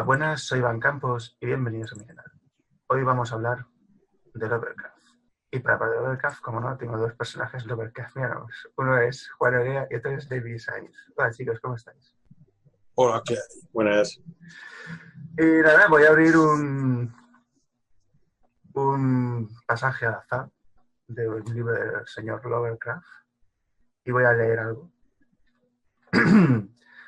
buenas, soy Iván Campos y bienvenidos a mi canal. Hoy vamos a hablar de Lovecraft. Y para hablar de Lovecraft, como no, tengo dos personajes Lovecraftianos. Uno es Juan Orea y otro es David Sainz. Hola chicos, ¿cómo estáis? Hola, ¿qué hay? Buenas. Y nada, voy a abrir un pasaje al azar del libro del señor Lovecraft y voy a leer algo.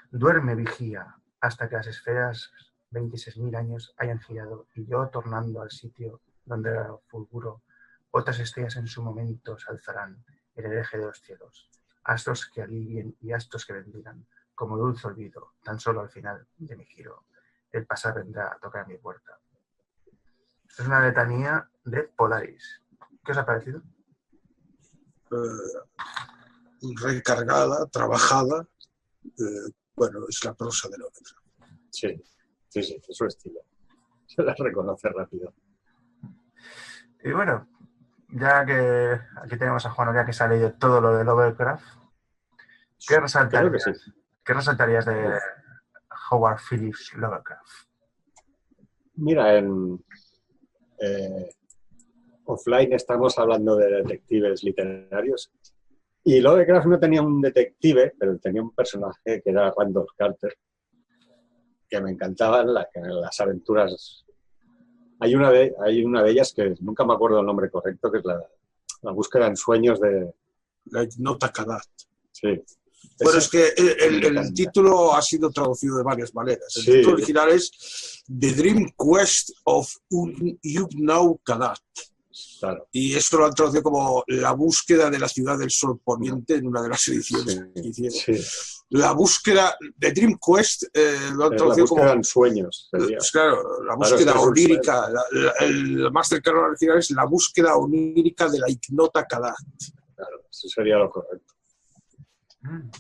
Duerme, vigía, hasta que las esferas 26.000 años hayan girado y yo tornando al sitio donde fulguro, otras estrellas en su momento se alzarán en el eje de los cielos, astros que alivien y astros que bendigan, como dulce olvido, tan solo al final de mi giro, el pasar vendrá a tocar mi puerta. Esto es una letanía de Polaris. ¿Qué os ha parecido? Recargada, trabajada. Bueno, es la prosa de Lovecraft. Sí, es su estilo. Se la reconoce rápido. Y bueno, ya que aquí tenemos a Juan Orea que se ha leído todo lo de Lovecraft, ¿qué resaltarías, Creo que sí. ¿qué resaltarías de Howard Phillips Lovecraft? Mira, en offline estamos hablando de detectives literarios y Lovecraft no tenía un detective, pero tenía un personaje que era Randolph Carter, que me encantaban las aventuras. Hay una de ellas que nunca me acuerdo el nombre correcto, que es la búsqueda en sueños de... La Ignota Kadat. Sí. Bueno, es que el título ha sido traducido de varias maneras. El título original es The Dream Quest of Ignota Kadat. Claro. Y esto lo han traducido como La búsqueda de la ciudad del sol poniente en una de las ediciones que hicieron. Sí. La búsqueda de Dream Quest lo han traducido la búsqueda como... en sueños. Claro, la búsqueda onírica. El más cercano original es la búsqueda onírica de la Ignota Kadat. Claro, eso sería lo correcto.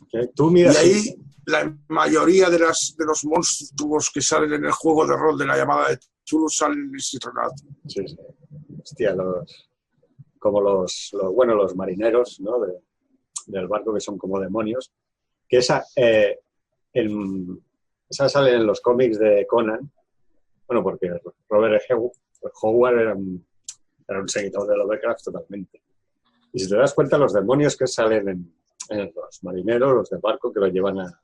Y ahí la mayoría de los monstruos que salen en el juego de rol de la llamada de Cthulhu salen en ese relato. Sí. Hostia, los marineros, ¿no? del barco, que son como demonios, que esa sale en los cómics de Conan, bueno, porque Robert Howard era un seguidor de Lovecraft totalmente. Y si te das cuenta, los demonios que salen en los marineros, los del barco, que lo llevan a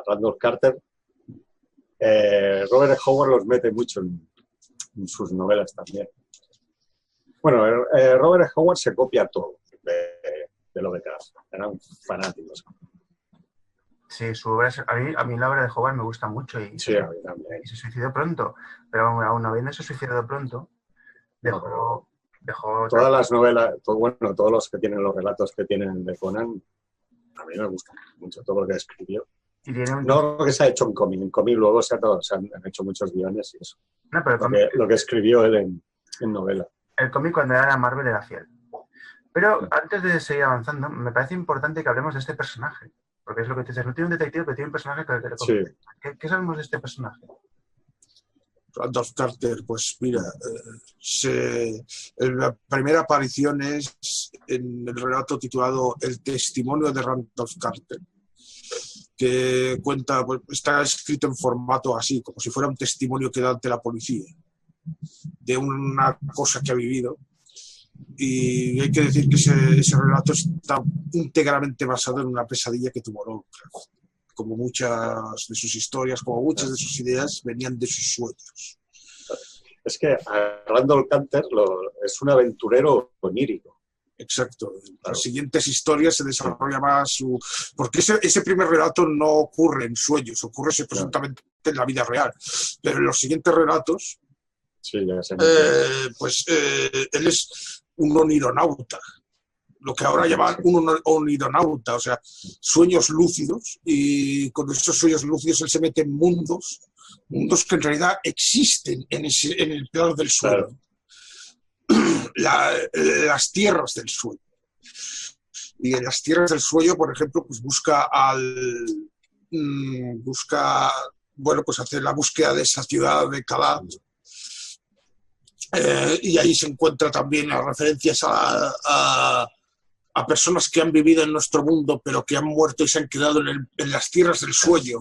Randolph Carter, Robert Howard los mete mucho en sus novelas también. Bueno, Robert Howard se copia todo de Lovecraft. Eran fanáticos. Sí, su obra, a mí la obra de Howard me gusta mucho y, sí, a mí también. Y se suicidó pronto. Pero aún habiéndose suicidado pronto, dejó todas las novelas, todos los que tienen los relatos que tienen de Conan, a mí me gusta mucho todo lo que escribió. No lo que se ha hecho en cómic. En cómic luego se han hecho muchos guiones y eso. No, pero lo que escribió él en novela. El cómic cuando era Marvel era fiel. Pero antes de seguir avanzando, me parece importante que hablemos de este personaje. Porque es lo que te dices, no tiene un detective, pero tiene un personaje que le reconoce. Sí. ¿Qué sabemos de este personaje? Randolph Carter, pues mira, la primera aparición es en el relato titulado El testimonio de Randolph Carter, que cuenta, pues, está escrito en formato así, como si fuera un testimonio que da ante la policía de una cosa que ha vivido. Y hay que decir que ese relato está íntegramente basado en una pesadilla que tuvo Lovecraft. Como muchas de sus historias, como muchas de sus ideas, venían de sus sueños. Es que Randolph Carter es un aventurero onírico. Exacto. Claro. Las siguientes historias se desarrolla más porque ese primer relato no ocurre en sueños, ocurre presuntamente en la vida real. Pero en los siguientes relatos, él es un onironauta. Lo que ahora llaman un onironauta, o sea, sueños lúcidos, y con esos sueños lúcidos él se mete en mundos que en realidad existen en el plano del sueño. Claro. Las tierras del sueño. Y en las tierras del sueño, por ejemplo, pues busca hacer la búsqueda de esa ciudad de Kadat. Y ahí se encuentra también las referencias a personas que han vivido en nuestro mundo pero que han muerto y se han quedado en las tierras del sueño.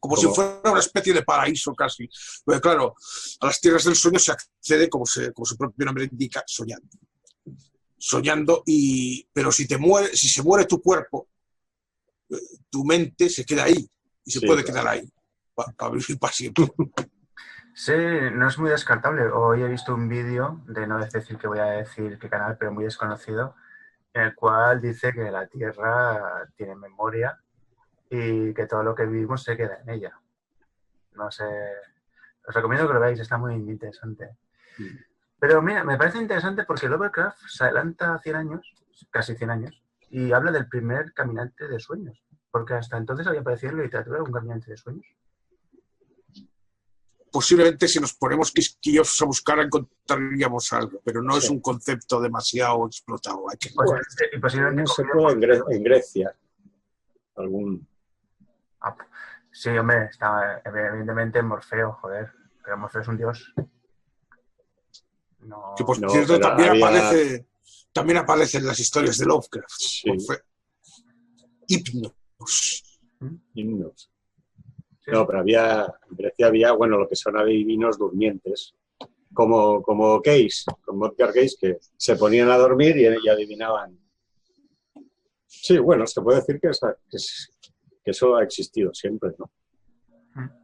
como si fuera una especie de paraíso casi. Porque claro, a las tierras del sueño se accede, como su propio nombre indica, soñando. Pero si se muere tu cuerpo, tu mente se queda ahí y se puede quedar ahí para vivir para siempre. Sí, no es muy descartable. Hoy he visto un vídeo, de no decir que voy a decir qué canal, pero muy desconocido, en el cual dice que la Tierra tiene memoria y que todo lo que vivimos se queda en ella. No sé, os recomiendo que lo veáis, está muy interesante. Pero mira, me parece interesante porque Lovecraft se adelanta 100 años, casi 100 años, y habla del primer caminante de sueños, porque hasta entonces había aparecido en la literatura un caminante de sueños. Posiblemente si nos ponemos quisquillosos a buscar encontraríamos algo, pero no es un concepto demasiado explotado. Y posiblemente no se puede en Grecia. Sí, hombre, está evidentemente Morfeo, joder, pero Morfeo es un dios. No, que por cierto también aparece en las historias de Lovecraft. Sí. Himnos. Sí. No, pero en Grecia había, bueno, lo que son adivinos durmientes, como Case, como Edgar Case, que se ponían a dormir y adivinaban. Sí, bueno, se puede decir que eso ha existido siempre, ¿no?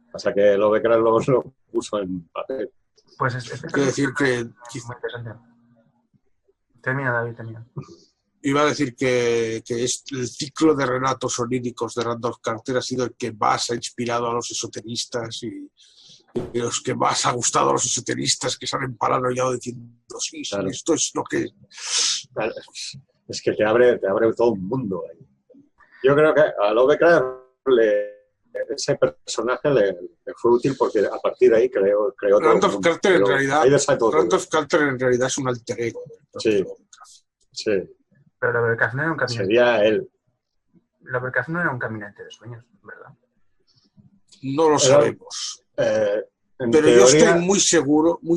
Pasa que Lovecraft lo puso en papel. Pues quiero decir que... Muy interesante. Termina, David, termina. Iba a decir que el ciclo de relatos oníricos de Randolph Carter ha sido el que más ha inspirado a los esoteristas y los que más ha gustado a los esoteristas que se han emparanoiado diciendo sí, claro. Esto es lo que... Claro. Es que te abre todo un mundo ahí. Yo creo que a Lovecraft ese personaje le fue útil porque a partir de ahí creó Randolph Carter en realidad es un alter ego del propio Lovecraft. Sí. Pero Lovecraft no era un caminante. Sería él. Lovecraft no era un caminante de sueños, ¿verdad? No lo sabemos. Pero teoría... yo estoy muy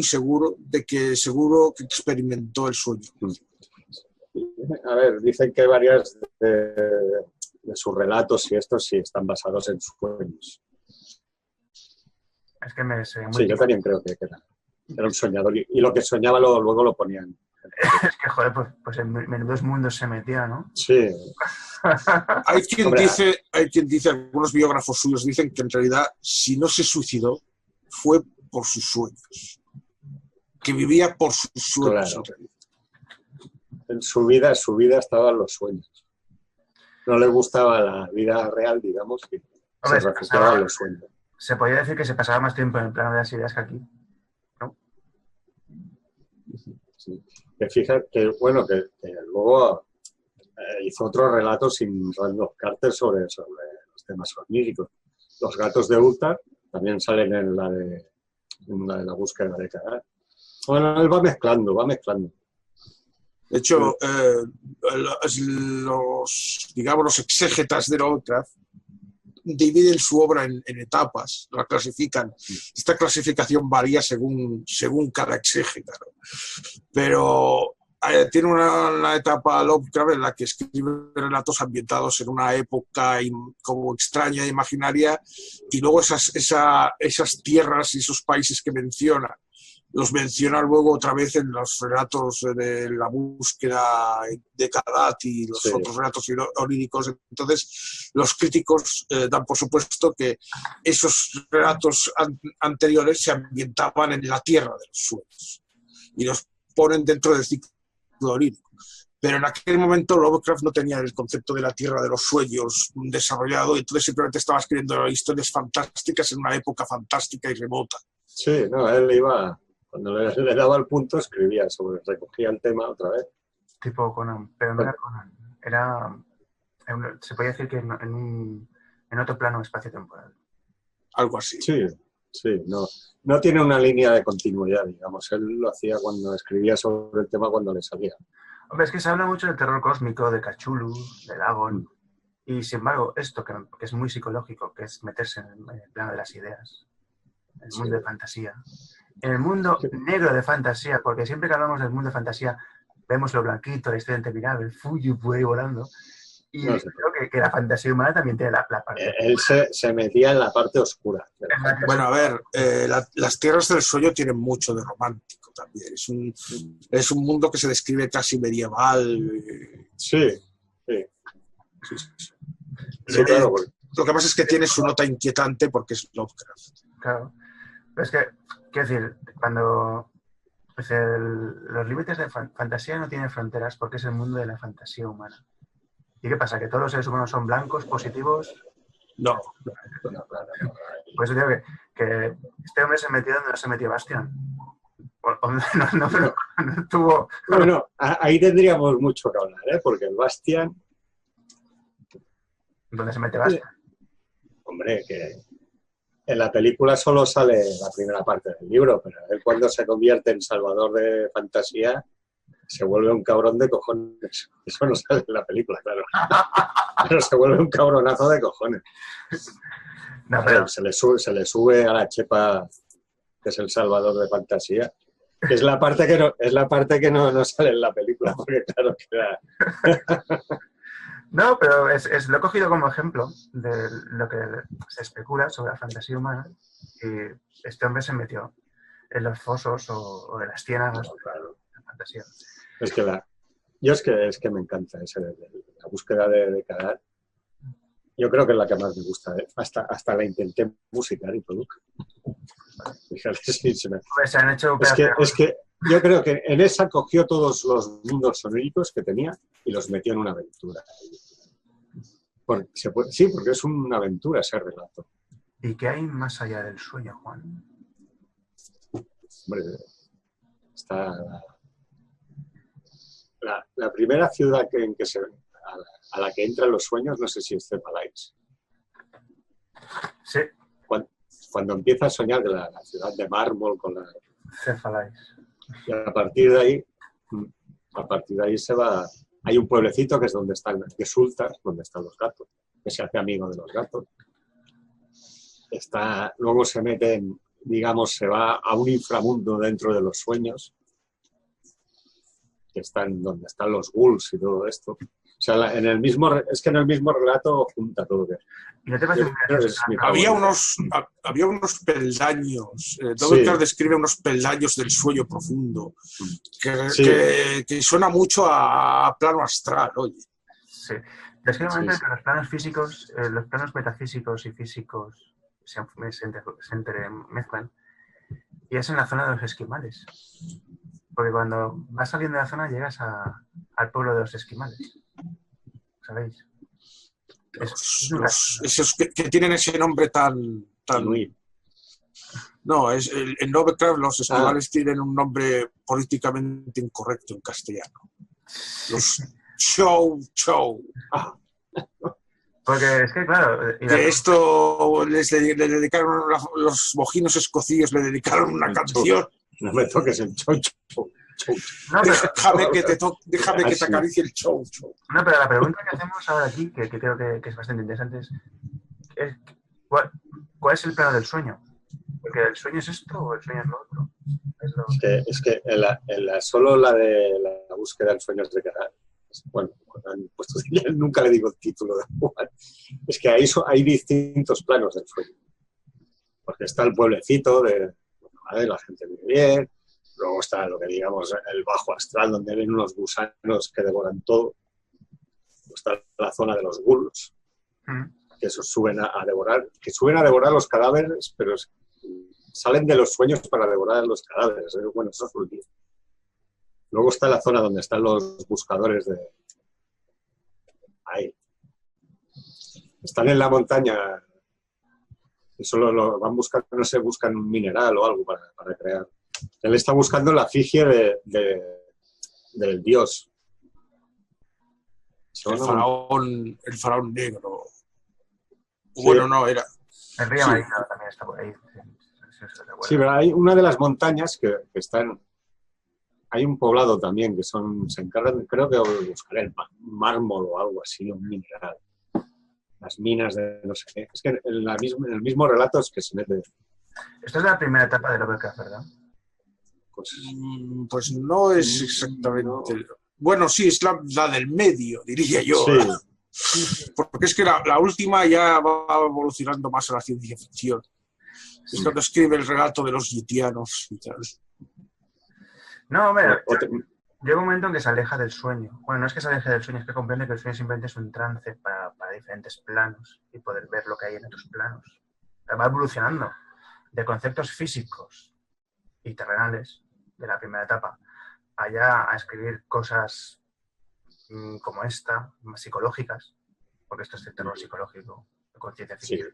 seguro de que experimentó el sueño. A ver, dicen que varias de sus relatos y estos sí están basados en sueños. Es que me sé muy... Sí, yo también creo que era un soñador y lo que soñaba luego lo ponían. Es que, joder, pues en menudos mundos se metía, ¿no? Sí. Hay quien dice, algunos biógrafos suyos dicen que en realidad, si no se suicidó, fue por sus sueños. Que vivía por sus sueños. Claro. En su vida estaba en los sueños. No le gustaba la vida real, digamos, y se refugiaba en los sueños. Se podría decir que se pasaba más tiempo en el plano de las ideas que aquí, ¿no? Sí. Que fíjate que luego hizo otro relato sin Randolph Carter sobre los temas oníricos. Los gatos de Utah también salen en la de la búsqueda de Cagar. Bueno, él va mezclando. De hecho, los exégetas de Lovecraft dividen su obra en etapas, la clasifican. Esta clasificación varía según cada exégeta, ¿no? Pero tiene una etapa Lovecraft en la que escribe relatos ambientados en una época como extraña e imaginaria, y luego esas tierras y esos países que menciona los menciona luego otra vez en los relatos de la búsqueda de Kadat y los otros relatos oníricos. Entonces, los críticos dan por supuesto que esos relatos anteriores se ambientaban en la tierra de los sueños y los ponen dentro del ciclo onírico. Pero en aquel momento Lovecraft no tenía el concepto de la tierra de los sueños desarrollado, y entonces simplemente estaba escribiendo historias fantásticas en una época fantástica y remota. Sí, no, él iba... Cuando le daba el punto, escribía recogía el tema otra vez. Tipo Conan, pero no era Conan. Se podía decir que en otro plano espacio-temporal. Algo así. Sí, no tiene una línea de continuidad, digamos. Él lo hacía cuando escribía sobre el tema cuando le salía. Hombre, es que se habla mucho del terror cósmico, de Cthulhu, de Dagon, y sin embargo, esto que es muy psicológico, que es meterse en el plano de las ideas, el mundo de fantasía. En el mundo negro de fantasía, porque siempre que hablamos del mundo de fantasía vemos lo blanquito, el estudiante mirable, el Fuyu por ahí volando, Y No sé. creo que la fantasía humana también tiene la parte. Él se metía en la parte oscura. Bueno, a ver, las tierras del sueño tienen mucho de romántico también. Es un mundo que se describe casi medieval. Sí, sí. Sí, sí. Sí, claro, porque Lo que pasa es que tiene su nota inquietante porque es Lovecraft. Claro. Pero es que, quiero decir, cuando pues los límites de fantasía no tienen fronteras porque es el mundo de la fantasía humana. ¿Y qué pasa? ¿Que todos los seres humanos son blancos, positivos? No. Por eso digo que este hombre se metió donde no se metió Bastián. No tuvo... Bueno, ahí tendríamos mucho que hablar, ¿eh? Porque el Bastián, ¿Dónde se mete Bastián? hombre, que en la película solo sale la primera parte del libro, pero él cuando se convierte en salvador de fantasía se vuelve un cabrón de cojones. Eso no sale en la película, claro. Pero se vuelve un cabronazo de cojones. No, pero... Se le sube a la chepa, que es el salvador de fantasía. Es la parte que no sale en la película, porque claro que era... No, pero lo he cogido como ejemplo de lo que se especula sobre la fantasía humana y este hombre se metió en los fosos o en las ciénagas de la fantasía. Es que me encanta la búsqueda de Kadar. Yo creo que es la que más me gusta. Hasta la intenté musicar y todo. Fíjate, sí, Pues se han hecho es que yo creo que en esa cogió todos los mundos soníricos que tenía y los metió en una aventura. Sí, porque es una aventura ese relato. ¿Y qué hay más allá del sueño, Juan? Hombre, está la primera ciudad a la que entran los sueños, no sé si es Cephalais. Sí. Cuando empieza a soñar de la ciudad de mármol con la... Cephalais. Y a partir de ahí se va... Hay un pueblecito que es donde están Gesultas, donde están los gatos, que se hace amigo de los gatos. Luego se se va a un inframundo dentro de los sueños, que están donde están los ghouls y todo esto. O sea, en el mismo relato junta todo. ¿Y no te parece Había unos peldaños. Lovecraft describe unos peldaños del sueño profundo que suena mucho a plano astral, oye. Sí. Pero es que normalmente que los planos físicos, los planos metafísicos y físicos se entremezclan y es en la zona de los esquimales. Porque cuando vas saliendo de la zona llegas al pueblo de los esquimales. ¿Sabéis? Esos que tienen ese nombre tan... No, en Lovecraft los esquimales tienen un nombre políticamente incorrecto en castellano. Los Chow. Porque es que, claro... De esto le dedicaron, los bojinos escocíos le dedicaron una canción. No me toques el chow. No, pero, déjame que te acaricie el chow. No, pero la pregunta que hacemos ahora aquí, que creo que es bastante interesante, es ¿cuál es el plano del sueño? Porque el sueño es esto o el sueño es lo otro. Es que solo la de la búsqueda del sueño de Kadar. Bueno, nunca le digo el título de Juan. Es que hay distintos planos del sueño. Porque está el pueblecito de la gente vive bien. Luego está lo que digamos el bajo astral, donde ven unos gusanos que devoran todo. Luego está la zona de los ghouls, que esos suben a devorar los cadáveres, pero salen de los sueños para devorar los cadáveres. Bueno, eso es último. Luego está la zona donde están los buscadores de... Ahí. Están en la montaña y solo van buscando, no sé, buscan un mineral o algo para crear. Él está buscando la efigie del dios. El faraón negro. Sí. Bueno, no, era... El río Amarillo también está por ahí. Sí, pero hay una de las montañas que están... Hay un poblado también que se encargan, creo que de buscar el mármol o algo así, un mineral. Las minas de no sé qué. Es que en el mismo relato es que se mete... Esto es la primera etapa de Lovecraft, ¿verdad? Pues no es exactamente... No. Bueno, sí, es la del medio, diría yo. Sí, Porque es que la última ya va evolucionando más a la ciencia ficción. Es cuando escribe el relato de los yitianos y tal. No, hombre, llega un momento en que se aleja del sueño. Bueno, no es que se aleje del sueño, es que comprende que el sueño simplemente es un trance para diferentes planos y poder ver lo que hay en otros planos. Va evolucionando de conceptos físicos y terrenales de la primera etapa allá a escribir cosas como esta, más psicológicas, porque esto es de terror psicológico, de conciencia ficción,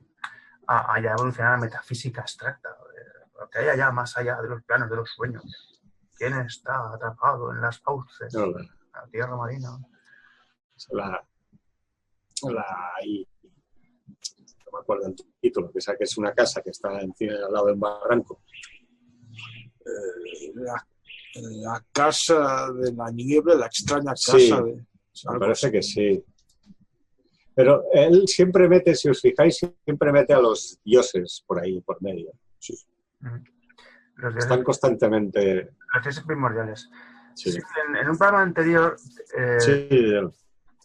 allá a evolucionar a metafísica abstracta, lo que hay allá, más allá de los planos de los sueños. ¿Quién está atrapado en las fauces? No, La tierra marina. No me acuerdo el título, que es una casa que está al lado del barranco. La casa de la niebla, la extraña casa Sí, de... Me parece que sí. Pero él siempre mete, si os fijáis, siempre mete a los dioses por ahí, por medio. Sí. Los dioses, Están constantemente... los dioses primordiales. Sí. Sí, en un programa anterior Sí,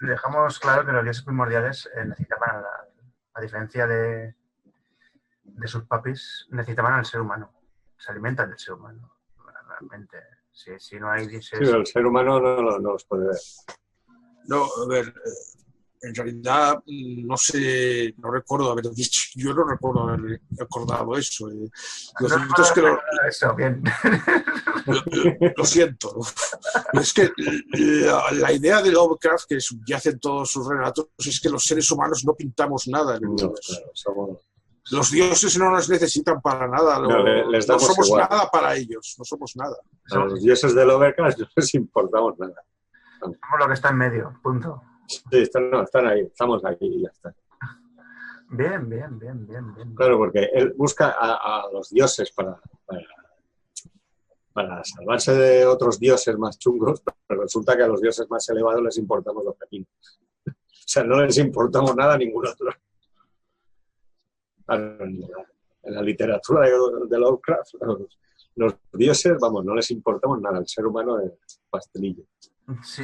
dejamos claro que los dioses primordiales necesitaban, a diferencia de sus papis, necesitaban al ser humano. Se alimentan del ser humano. Realmente, si no hay dioses... Sí, el ser humano no los puede ver. No, a ver, en realidad no sé, no recuerdo haber dicho, yo no recuerdo haber acordado eso. Lo cierto es que eso, bien. lo siento. Es que la idea de Lovecraft, que subyace en todos sus relatos, es que los seres humanos no pintamos nada en el universo. Claro, somos... Los dioses no nos necesitan para nada. Les damos no somos igual. Nada para ellos, no somos nada. A los dioses de Lovecraft no les importamos nada. Somos lo que está en medio, punto. Sí, están ahí, estamos aquí y ya está. Bien. Claro, porque él busca a los dioses para salvarse de otros dioses más chungos, pero resulta que a los dioses más elevados les importamos los pepinos. O sea, no les importamos nada a ningún otro. En la literatura de Lovecraft, los dioses, vamos, no les importamos nada. El ser humano es pastelillo. Sí,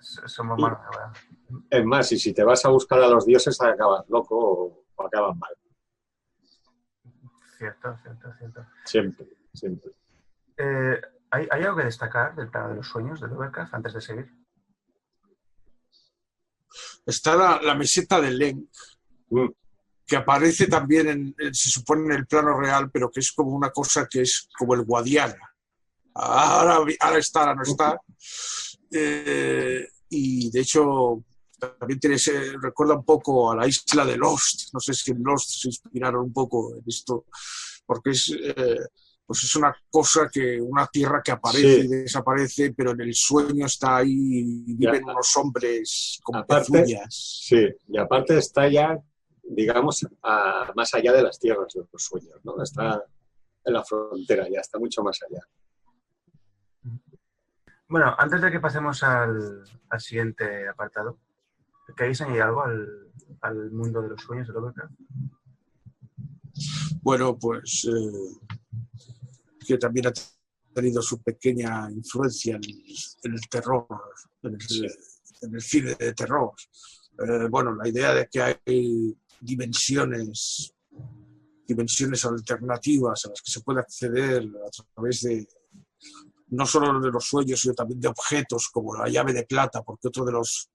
somos malos, ¿verdad? Es más, y si te vas a buscar a los dioses, acabas loco o acabas mal. Cierto. Siempre. ¿Hay algo que destacar del plano de los sueños de Lovecraft antes de seguir? Está la meseta de Len, que aparece también, se supone, en el plano real, pero que es como una cosa que es como el Guadiana. Ahora está, ahora no está. Y de hecho también recuerda un poco a la isla de Lost. No sé si en Lost se inspiraron un poco en esto, porque pues es una cosa una tierra que aparece y desaparece, pero en el sueño está ahí y viven unos hombres con pezuñas. Sí, y aparte está ya, digamos, más allá de las tierras de los sueños, ¿no? Está en la frontera, ya está mucho más allá. Bueno, antes de que pasemos al siguiente apartado, ¿queréis añadir algo al mundo de los sueños de Lovecraft? Bueno, pues que también ha tenido su pequeña influencia en el terror, en el cine de terror. Bueno, la idea de que hay dimensiones alternativas a las que se puede acceder a través de no solo de los sueños, sino también de objetos como la llave de plata, porque otro de los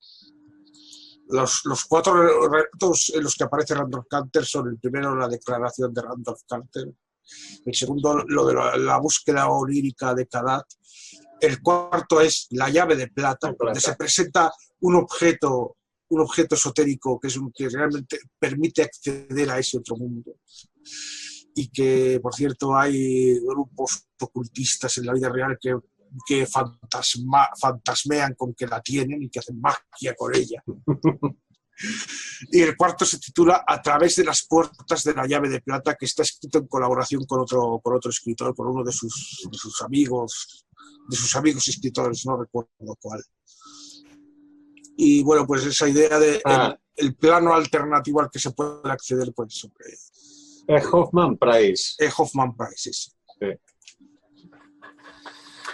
4 retos en los que aparece Randolph Carter son: el primero, la declaración de Randolph Carter; el segundo, lo de la búsqueda onírica de Kadat; el cuarto es la llave de plata, donde se presenta un objeto esotérico que realmente permite acceder a ese otro mundo. Y que, por cierto, hay grupos ocultistas en la vida real que fantasmean con que la tienen y que hacen magia con ella. Y el cuarto se titula A través de las puertas de la llave de plata, que está escrito en colaboración con otro escritor, con uno de sus amigos escritores, no recuerdo cuál. Y bueno, pues esa idea de el plano alternativo al que se puede acceder, pues Es Hoffman Price. Es Hoffman Price, sí.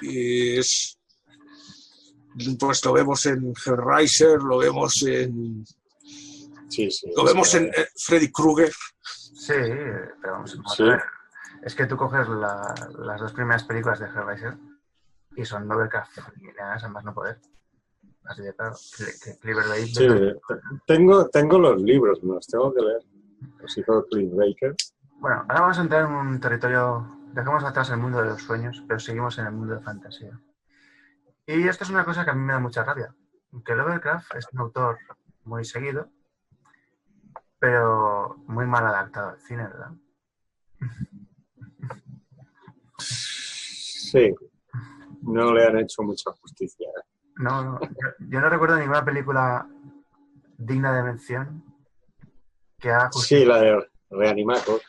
Y Pues lo vemos en Hellraiser, lo vemos en... Sí, sí. Lo vemos en Freddy Krueger. Sí, pero vamos Sí. a ver. Es que tú coges las dos primeras películas de Hellraiser y son Lovecraft y nada, a más no poder. Así de claro. Cleaver Bay. Sí, tengo los libros, me los tengo que leer. Los hijos de Clint Baker. Bueno, ahora vamos a entrar en un territorio. Dejamos atrás el mundo de los sueños, pero seguimos en el mundo de fantasía. Y esto es una cosa que a mí me da mucha rabia. Que Lovecraft es un autor muy seguido, pero muy mal adaptado al cine, ¿verdad? Sí, no le han hecho mucha justicia. No, yo no recuerdo ninguna película digna de mención que haga justicia. Sí, la de Reanimator,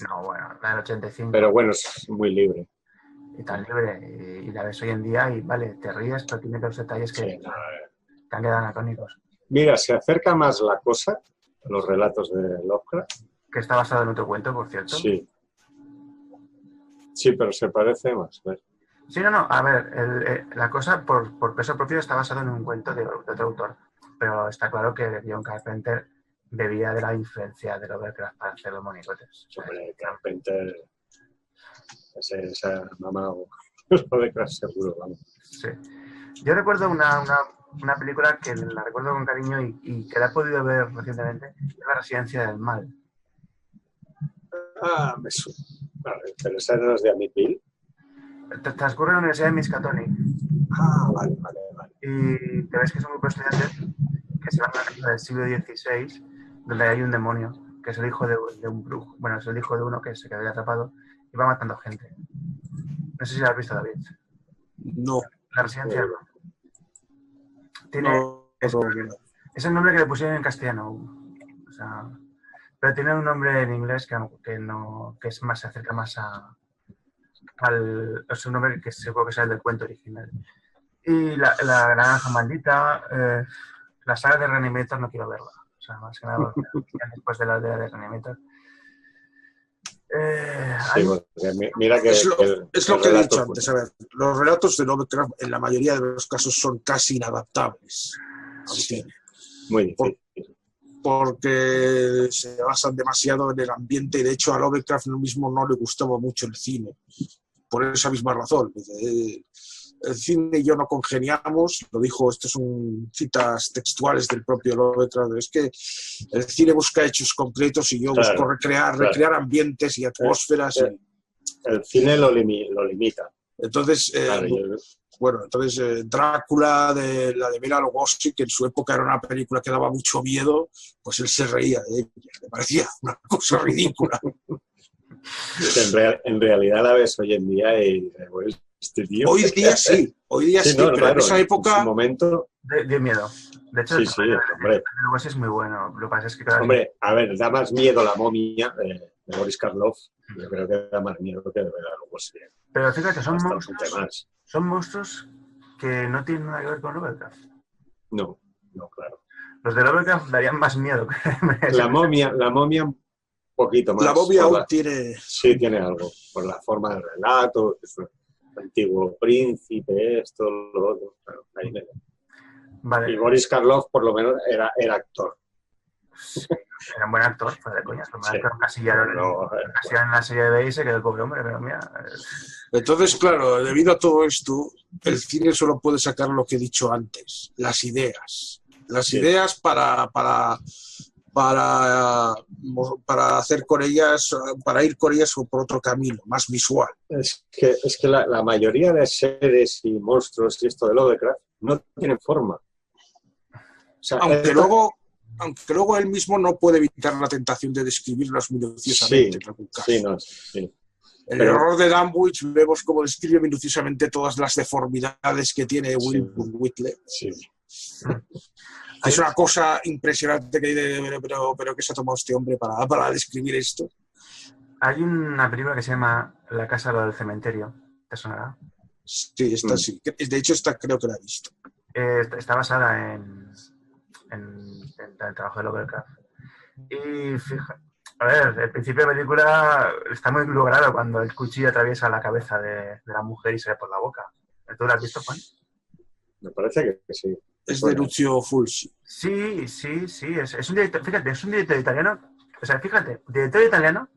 No, bueno, la del 85. pero bueno, es muy libre. Y tan libre. Y la ves hoy en día y vale, te ríes, pero tiene los detalles que Sí, no, te han quedado anacrónicos. Mira, se acerca más la cosa a los relatos de Lovecraft. Que está basado en otro cuento, por cierto. Sí. Sí, pero se parece más. ¿Ves? Sí, no. A ver, la cosa por peso propio está basado en un cuento de otro autor. Pero está claro que John Carpenter bebía de la influencia de Lovecraft para hacer los monigotes. Hombre, Carpenter, esa mamá o Lovecraft seguro, vamos. Sí. Yo recuerdo una película que la recuerdo con cariño y que la he podido ver recientemente, es La Residencia del Mal. Ah, me suena. Vale, pero esa no es de Amit Bill. Transcurre en la Universidad de Miskatonic Ah, vale. y te ves que son un grupo de estudiantes que se van a la época del siglo XVI, donde hay un demonio, que es el hijo de un brujo. Bueno, es el hijo de uno que se quedó atrapado y va matando gente. No sé si lo has visto, David. No. La Residencia del Mal. Tiene, No. es el nombre que le pusieron en castellano. O sea, pero tiene un nombre en inglés que es más, se acerca más es un nombre que seguro que sea el del cuento original. Y la Naranja Maldita, la saga de Reanimator no quiero verla. O sea, más que nada después de la de Reanimator. Sí, porque mira que es lo que he dicho relato, antes. A ver, los relatos de Lovecraft en la mayoría de los casos son casi inadaptables al cine. muy difícil. Porque se basan demasiado en el ambiente y de hecho a Lovecraft mismo no le gustaba mucho el cine, por esa misma razón. El cine y yo no congeniamos, lo dijo, estos son citas textuales del propio Lovecraft, es que el cine busca hechos concretos y yo busco recrear ambientes y atmósferas. El cine lo limita. Entonces, Drácula, la de Bela Lugosi, que en su época era una película que daba mucho miedo, pues él se reía de ella, le parecía una cosa ridícula. En realidad la ves hoy en día y pues, este tío... Hoy día sí, no, pero claro, en esa época... En su momento... Dio miedo. De hecho, sí, hombre. Lugosi es muy bueno. Lo que pasa es que... Hombre, a ver, da más miedo La momia de Boris Karloff. Yo creo que da más miedo que de Bela Lugosi. Pero fíjate, son monstruos que no tienen nada que ver con Lovecraft. No, claro. Los de Lovecraft darían más miedo. La momia un poquito más. La momia aún tiene... Sí, tiene algo. Por la forma del relato, que es un antiguo príncipe, esto, lo otro. Claro, ahí me... Vale. Y Boris Karloff, por lo menos, era actor. Sí, era un buen actor, fue de coña. Sí. Encasillaron en la serie de B y se quedó el pobre hombre, pero mira... Entonces, claro, debido a todo esto, el cine solo puede sacar lo que he dicho antes, las ideas. Las ideas para hacer con ellas, para ir con ellas por otro camino, más visual. Es que la mayoría de seres y monstruos y esto de Lovecraft no tienen forma. O sea, aunque luego él mismo no puede evitar la tentación de describirlas minuciosamente. Sí. El error de Danwich, vemos cómo describe minuciosamente todas las deformidades que tiene Wilbur Whitley. Sí. Es una cosa impresionante pero que se ha tomado este hombre para describir esto. Hay una película que se llama La casa del cementerio. ¿Te sonará? Sí, esta sí. De hecho, esta creo que la he visto. Está basada en el trabajo de Lovecraft. Y fíjate, a ver, el principio de la película está muy logrado cuando el cuchillo atraviesa la cabeza de la mujer y sale por la boca. ¿Tú lo has visto, Juan? Me parece que sí. Es de Lucio Fulci. Sí, es un director, fíjate, es un director italiano, o sea, fíjate, director italiano,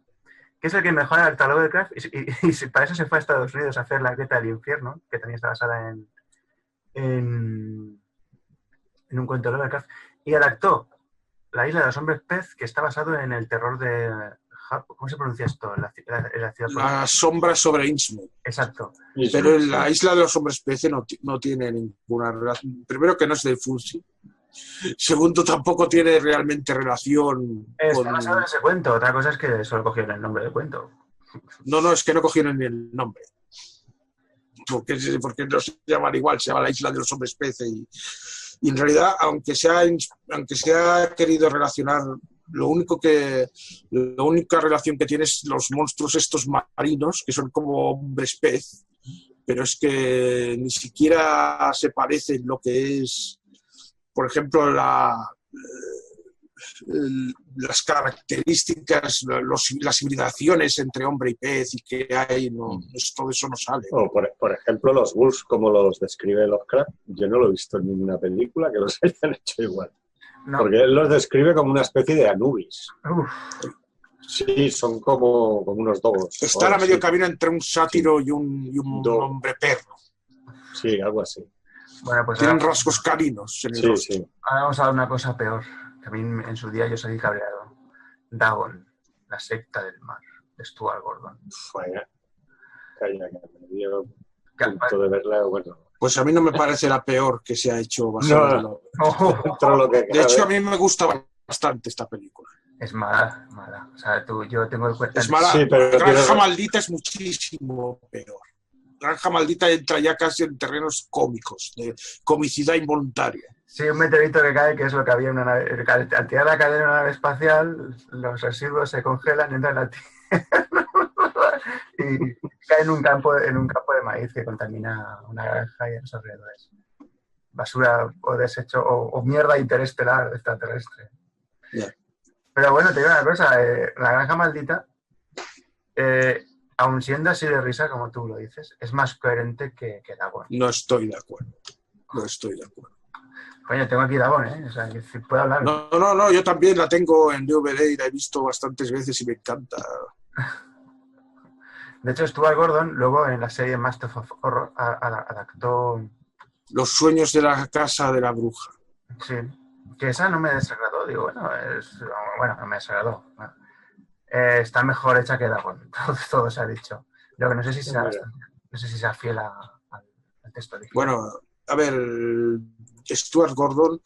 que es el que mejor adapta a Lovecraft, y para eso se fue a Estados Unidos a hacer La Grieta del Infierno, que también está basada en un cuento de Lovecraft, y adaptó La Isla de los Hombres Pez, que está basado en el terror de... ¿Cómo se pronuncia esto? La ciudad... La sombra sobre Innsmouth. Exacto. Pero en La Isla de los Hombres Pez no tiene ninguna relación. Primero, que no es de Fulci. Segundo, tampoco tiene realmente relación Está basado en ese cuento. Otra cosa es que solo cogieron el nombre del cuento. No, es que no cogieron ni el nombre. Porque no se llaman igual, se llama La Isla de los Hombres Pez. Y en realidad, aunque se ha querido relacionar, la única relación que tiene es los monstruos estos marinos, que son como hombres pez, pero es que ni siquiera se parecen lo que es, por ejemplo, las características, las hibridaciones entre hombre y pez y que hay, todo eso no sale. O por ejemplo, los Wolves, como los describe Lovecraft, yo no lo he visto en ninguna película que los hayan hecho igual. No. Porque él los describe como una especie de Anubis. Uf. Sí, son como unos dogos. Están a medio camino entre un sátiro y un hombre perro. Sí, algo así. Bueno, pues tienen rasgos caninos en el rostro. Sí. Ahora vamos a ver una cosa peor. Que a mí en su día yo soy cabreado. Dagon, la secta del mar, de Stuart Gordon. Vaya, calla, me dio punto de verla, bueno. Pues a mí no me parece la peor que se ha hecho. No. De hecho, a mí me gusta bastante esta película. Es mala. O sea, yo tengo el cuenta. Es mala. Sí, pero Granja Maldita es muchísimo peor. Granja Maldita entra ya casi en terrenos cómicos, de comicidad involuntaria. Sí, un meteorito que cae, que es lo que había en una nave. Al tirar la cadena en una nave espacial, los residuos se congelan, entran a la Tierra y caen en un campo de maíz que contamina una granja y a los alrededores. Basura o desecho o mierda interestelar extraterrestre. Yeah. Pero bueno, te digo una cosa, la Granja Maldita, aun siendo así de risa como tú lo dices, es más coherente que Dagon. No estoy de acuerdo. Coño, tengo aquí Dagon, ¿eh? O sea, que puedo hablar. No, yo también la tengo en DVD y la he visto bastantes veces y me encanta. De hecho, Stuart Gordon, luego en la serie Master of Horror, adaptó... Los sueños de la casa de la bruja. Sí, que esa no me desagradó, digo, no me desagradó. Bueno, está mejor hecha que Dagon, todo se ha dicho. Lo que no sé si sea fiel al texto original. Bueno, a ver, Stuart Gordon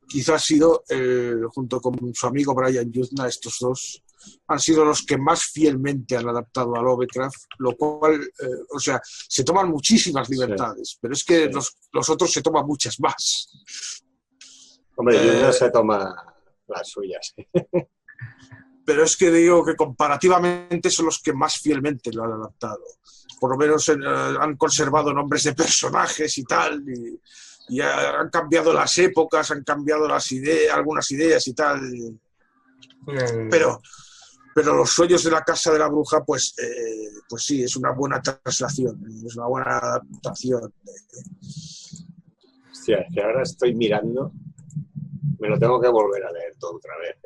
quizás ha sido, junto con su amigo Brian Yuzna, estos dos han sido los que más fielmente han adaptado a Lovecraft, lo cual, se toman muchísimas libertades, pero es que los otros se toman muchas más. Hombre, Yuzna se toma las suyas. Pero es que digo que comparativamente son los que más fielmente lo han adaptado. Por lo menos han conservado nombres de personajes y tal, y han cambiado las épocas, han cambiado algunas ideas y tal. Pero los sueños de la casa de la bruja, pues sí, es una buena traslación, es una buena adaptación. Hostia, es que ahora estoy mirando, me lo tengo que volver a leer todo otra vez.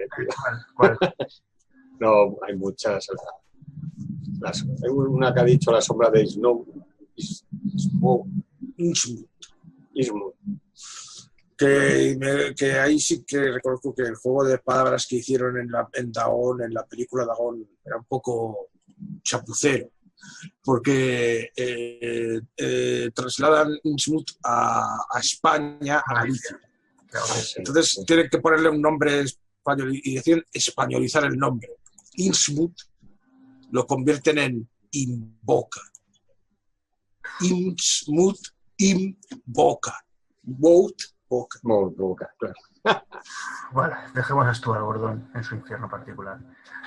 ¿Cuál? No, hay muchas. Hay una que ha dicho La sombra de Innsmouth. Que ahí sí que reconozco que el juego de palabras que hicieron en Dagon, en la película Dagon, era un poco chapucero, porque trasladan Innsmouth a España, a Galicia. Entonces tienen que ponerle un nombre español y deciden españolizar el nombre. Innsmouth lo convierten en Invoca. Innsmouth, Invoca. Boca, claro. Vale, dejemos a Stuart Gordon en su infierno particular.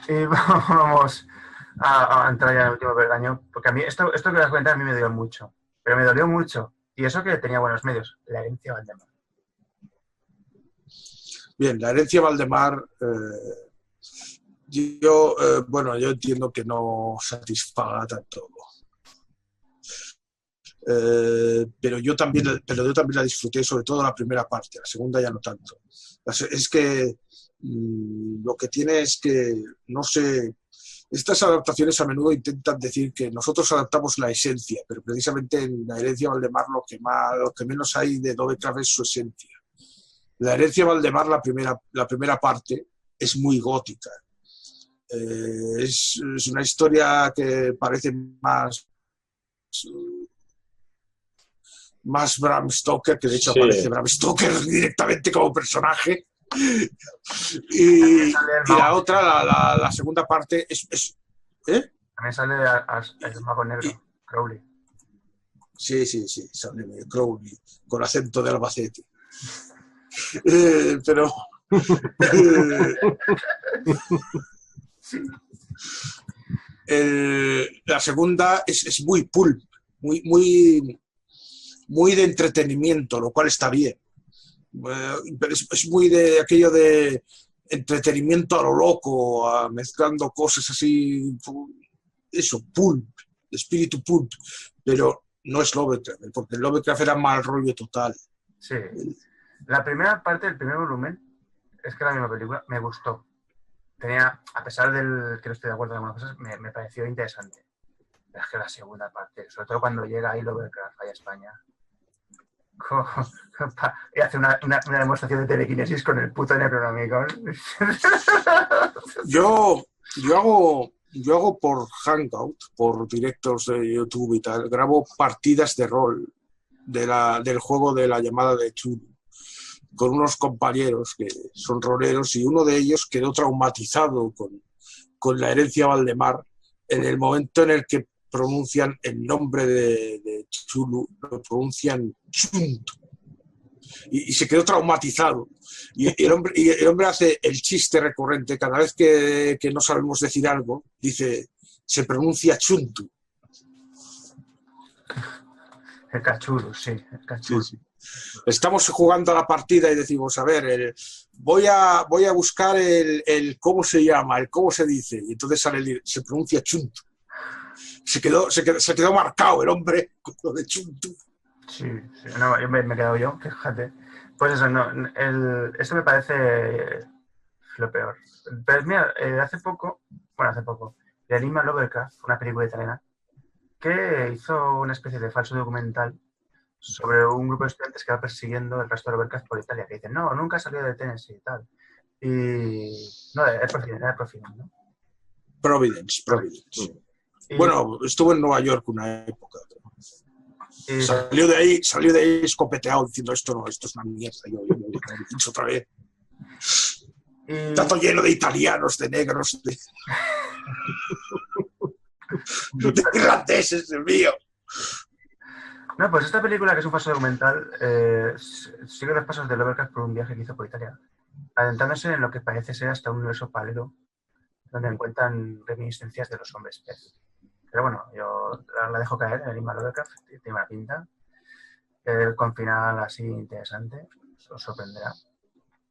Y vamos a entrar ya en el último peldaño, porque a mí esto que voy a comentar a mí me dolió mucho, pero me dolió mucho, y eso que tenía buenos medios, La herencia Valdemar. Bien, La herencia Valdemar, yo entiendo que no satisfaga tanto. pero yo también la disfruté, sobre todo la primera parte, la segunda ya no tanto. Es que lo que tiene es que, no sé, estas adaptaciones a menudo intentan decir que nosotros adaptamos la esencia, pero precisamente en La herencia Valdemar lo que menos hay de Lovecraft es su esencia. La herencia Valdemar, la primera parte, es muy gótica. Es una historia que parece más Bram Stoker, que de hecho aparece Bram Stoker directamente como personaje. Y la otra, la segunda parte, También sale el mago negro, Crowley. Sí, sale Crowley, con acento de Albacete. Pero... la segunda es muy pulp, muy de entretenimiento, lo cual está bien. Pero es muy de aquello de entretenimiento a lo loco, mezclando cosas así, eso, pulp, espíritu pulp, pero no es Lovecraft, porque Lovecraft era mal rollo total. Sí, la primera parte del primer volumen es que la misma película me gustó. A pesar del que no estoy de acuerdo en algunas cosas, me pareció interesante. Pero es que la segunda parte, sobre todo cuando llega ahí Lovecraft a España, y hace una demostración de telequinesis con el puto Necronomicon. Yo hago por Hangout, por directos de YouTube y tal, grabo partidas de rol del juego de La llamada de Cthulhu con unos compañeros que son roleros, y uno de ellos quedó traumatizado con La herencia Valdemar en el momento en el que pronuncian el nombre de Cthulhu, lo pronuncian Chuntu, y se quedó traumatizado. Y el hombre hace el chiste recurrente cada vez que no sabemos decir algo, dice, se pronuncia Chuntu. El Cthulhu, sí, el Cthulhu. Sí. Estamos jugando a la partida y decimos, a ver, voy a buscar el cómo se llama, el cómo se dice, y entonces se pronuncia Chuntu. Se quedó marcado el hombre con lo de Chuntu. Sí, no, yo me he quedado yo, fíjate. Pues eso, no, eso me parece lo peor. Pero mira, hace poco, de Anima Lovecraft, una película italiana, que hizo una especie de falso documental sobre un grupo de estudiantes que va persiguiendo el resto de Lovecraft por Italia, que dicen, no, nunca salió de Tennessee y tal. Y no, era Providence, ¿no? Providence. Bueno, estuvo en Nueva York una época. Salió de ahí escopeteado diciendo, esto es una mierda, yo lo he dicho otra vez. Está todo lleno de italianos, de negros, de irlandeses, el mío. No, pues esta película, que es un falso documental, sigue los pasos de Lovecraft por un viaje que hizo por Italia, adentrándose en lo que parece ser hasta un universo paralelo, donde encuentran reminiscencias de los hombres pez. Pero bueno, yo la dejo caer en el Anima Lovecraft, tiene una pinta, con final así interesante, os sorprenderá.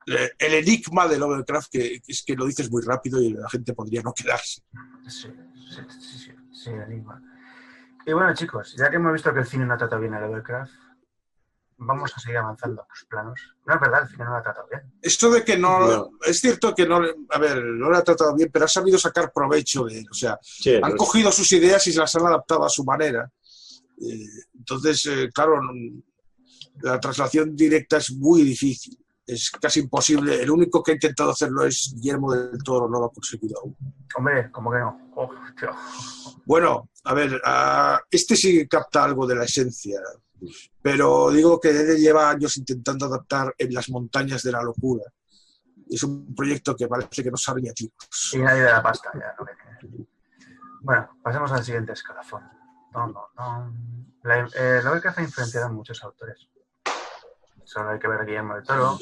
El enigma de Lovecraft, que es que lo dices muy rápido y la gente podría no quedarse. Sí, el enigma. Y bueno, chicos, ya que hemos visto que el cine no ha tratado bien a Lovecraft, vamos a seguir avanzando a los planos. No es verdad, el cine no lo ha tratado bien. Esto de que no. Es cierto que no. A ver, no lo ha tratado bien, pero ha sabido sacar provecho de él. O sea, sí, han cogido sus ideas y las han adaptado a su manera. Entonces, claro, la traslación directa es muy difícil. Es casi imposible. El único que ha intentado hacerlo es Guillermo del Toro, no lo ha conseguido aún. Hombre, ¿cómo que no? Oh, tío. Bueno, a ver, este sí que capta algo de la esencia, pero digo que él lleva años intentando adaptar En las montañas de la locura. Es un proyecto que parece que no sabe ni a tiros. Y nadie de la pasta, ya no me... Bueno, pasemos al siguiente escalafón. Lovecraft ha influenciado a muchos autores. Solo hay que ver Guillermo del Toro.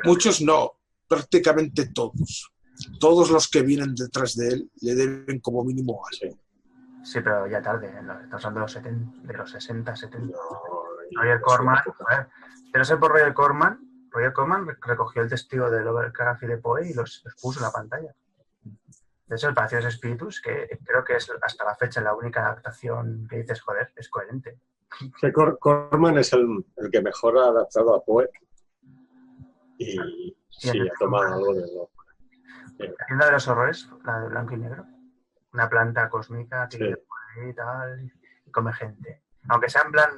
Muchos no, prácticamente todos. Todos los que vienen detrás de él le deben como mínimo algo. Sí, pero ya tarde, estamos hablando de los 60, 70. Roger Corman, pero sé por Roger Corman recogió el testigo de Lovecraft y de Poe y los puso en la pantalla. De hecho, el Palacio de los Espíritus, que creo que es hasta la fecha la única adaptación que dices, joder, es coherente. Que Corman es el que mejor ha adaptado a Poe y sí, ha tomado algo de lo. La tienda de los horrores, la de blanco y negro. Una planta cósmica que Sí. vive por ahí y tal, y come gente. Aunque sea en plan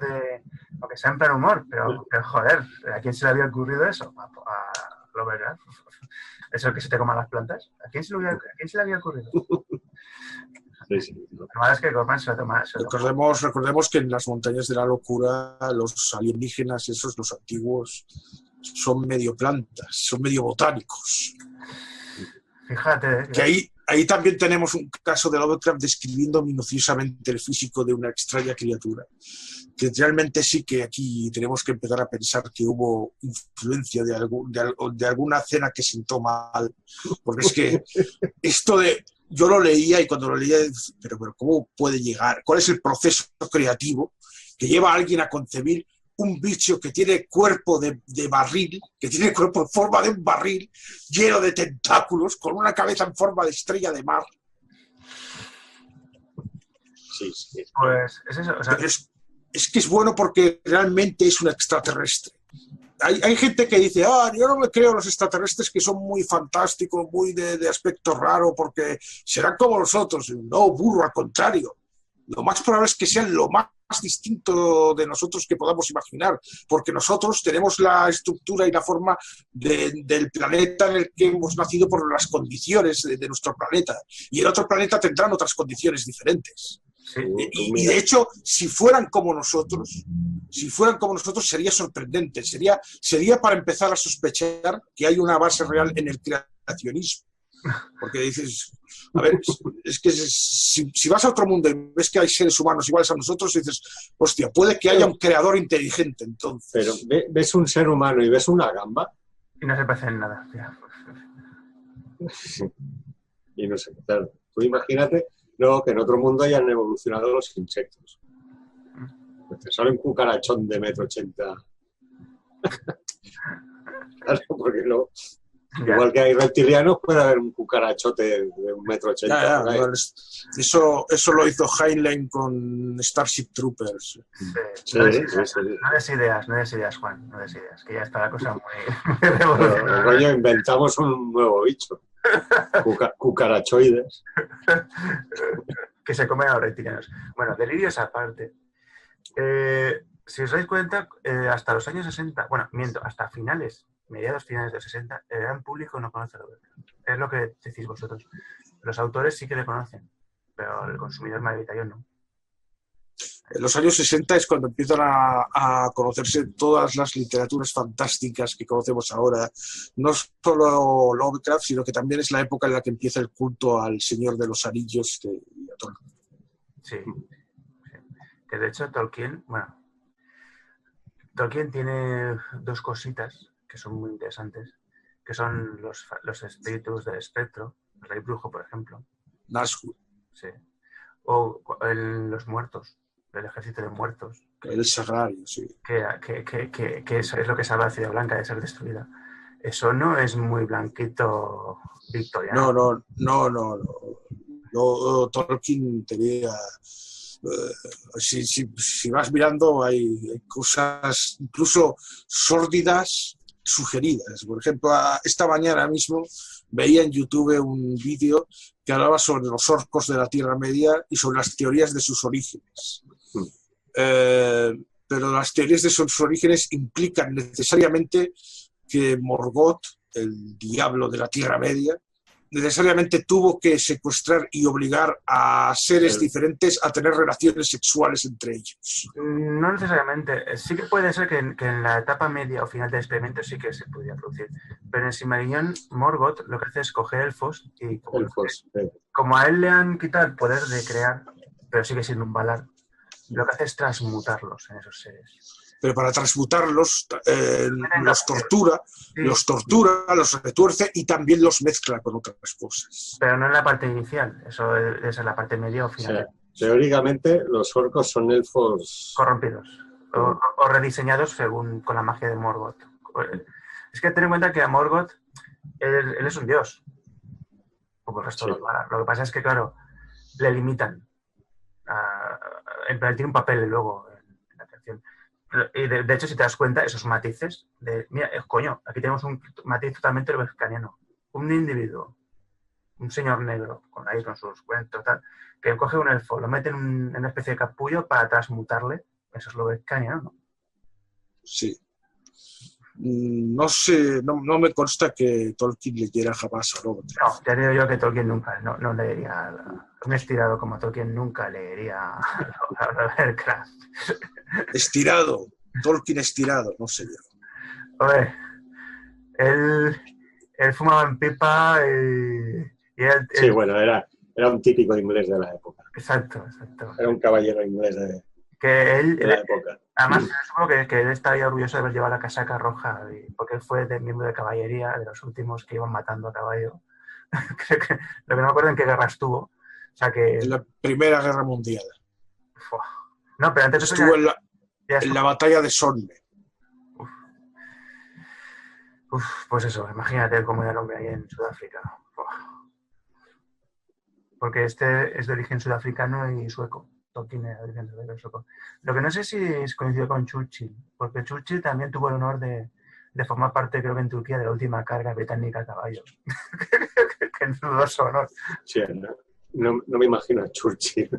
humor, pero joder, ¿a quién se le había ocurrido eso? A Lovecraft. ¿Eso que se te coman las plantas? ¿A quién se le había ocurrido? Sí. Lo malo es que Corman se lo toma. Recordemos que en las montañas de la locura los alienígenas, esos, los antiguos, son medio plantas, son medio botánicos. Fíjate. Que ahí también tenemos un caso de Lovecraft describiendo minuciosamente el físico de una extraña criatura. Que realmente sí que aquí tenemos que empezar a pensar que hubo influencia de alguna cena que sentó mal. Porque es que esto de... Yo lo leía y cuando lo leía, pero ¿cómo puede llegar? ¿Cuál es el proceso creativo que lleva a alguien a concebir un bicho que tiene cuerpo de barril, que tiene cuerpo en forma de un barril, lleno de tentáculos, con una cabeza en forma de estrella de mar? Sí. Pues es eso. O sea, Pero es que es bueno porque realmente es un extraterrestre. Hay gente que dice, yo no me creo los extraterrestres que son muy fantásticos, muy de aspecto raro, porque serán como nosotros. No, burro, al contrario. Lo más probable es que sean lo más distinto de nosotros que podamos imaginar, porque nosotros tenemos la estructura y la forma del planeta en el que hemos nacido por las condiciones de nuestro planeta. Y el otro planeta tendrán otras condiciones diferentes. sí. Y de hecho, si fueran como nosotros sería sorprendente, sería para empezar a sospechar que hay una base real en el creacionismo. Porque dices, a ver, es que si vas a otro mundo y ves que hay seres humanos iguales a nosotros, dices, hostia, puede que haya un creador inteligente entonces. Pero ves un ser humano y ves una gamba Y no se parece en nada. y no sé, claro, tú imagínate luego que en otro mundo hayan evolucionado los insectos. Pues te sale un cucarachón de 1,80 m. Claro, porque no. Igual que hay reptilianos, puede haber un cucarachote de 1,80 m. Eso lo hizo Heinlein con Starship Troopers. Sí. No des ideas, Juan, no des ideas, que ya está la cosa muy revolucionada. Coño, inventamos un nuevo bicho. Cucarachoides. Que se comen a los reptilianos. Bueno, delirios aparte. Si os dais cuenta, hasta los años 60, bueno, hasta mediados finales de los 60, el gran público no conoce a Lovecraft. Es lo que decís vosotros. Los autores sí que le conocen, pero el consumidor mayoritario no. En los años 60 es cuando empiezan a conocerse todas las literaturas fantásticas que conocemos ahora. No solo Lovecraft, sino que también es la época en la que empieza el culto al Señor de los Anillos de Tolkien. Sí. Que de hecho Tolkien tiene dos cositas que son muy interesantes, que son los espíritus del espectro, el rey brujo, por ejemplo. Nazgûl. Sí. O los muertos, el ejército de muertos. El sagrario, sí. Que eso es lo que salva a la Ciudad Blanca de ser destruida. Eso no es muy blanquito victoriano. No. Tolkien tenía... si vas mirando, hay cosas incluso sórdidas sugeridas. Por ejemplo, esta mañana mismo veía en YouTube un vídeo que hablaba sobre los orcos de la Tierra Media y sobre las teorías de sus orígenes. Pero las teorías de sus orígenes implican necesariamente que Morgoth, el diablo de la Tierra Media, necesariamente tuvo que secuestrar y obligar a seres diferentes a tener relaciones sexuales entre ellos. No necesariamente. Sí que puede ser que en la etapa media o final del experimento sí que se podía producir. Pero en Silmarillion, Morgoth lo que hace es coger elfos y como a él le han quitado el poder de crear, pero sigue siendo un Valar, lo que hace es transmutarlos en esos seres. Pero para transmutarlos los tortura, los retuerce y también los mezcla con otras cosas. Pero no en la parte inicial, eso es en la parte media o final. O sea, teóricamente los orcos son elfos corrompidos o rediseñados con la magia de Morgoth. Es que ten en cuenta que a Morgoth él es un dios, como el resto de los Valar. Lo que pasa es que, claro, le limitan. En plan, tiene un papel luego en la interpretación. Y de hecho, si te das cuenta, esos matices, mira, coño, aquí tenemos un matiz totalmente lovecraftiano. Un individuo, un señor negro, con sus cuentos, tal, que coge un elfo, lo mete en una especie de capullo para transmutarle. Eso es lovecraftiano, ¿no? Sí. No sé, no me consta que Tolkien leyera jamás a Lovecraft. No, ya digo yo que Tolkien nunca, no leería, un estirado como Tolkien nunca leería a Lovecraft. Estirado, Tolkien estirado, no sé yo. Oye, él fumaba en pipa y él, Sí, bueno, era un típico inglés de la época. Exacto. Era un caballero inglés de la época. Además, supongo que él estaría orgulloso de haber llevado la casaca roja, porque él fue miembro de caballería, de los últimos que iban matando a caballo. Creo que, lo que no me acuerdo en qué guerra estuvo. O sea que... En la Primera Guerra Mundial. No, pero antes estuvo en la batalla de Somme. Pues eso, imagínate cómo era el hombre ahí en Sudáfrica. Porque este es de origen sudafricano y sueco. Tolkien era de origen sueco. Lo que no sé si es coincidido con Churchill, porque Churchill también tuvo el honor de formar parte, creo que en Turquía, de la última carga británica a caballos. Qué dudoso honor. Sí, no me imagino a Churchill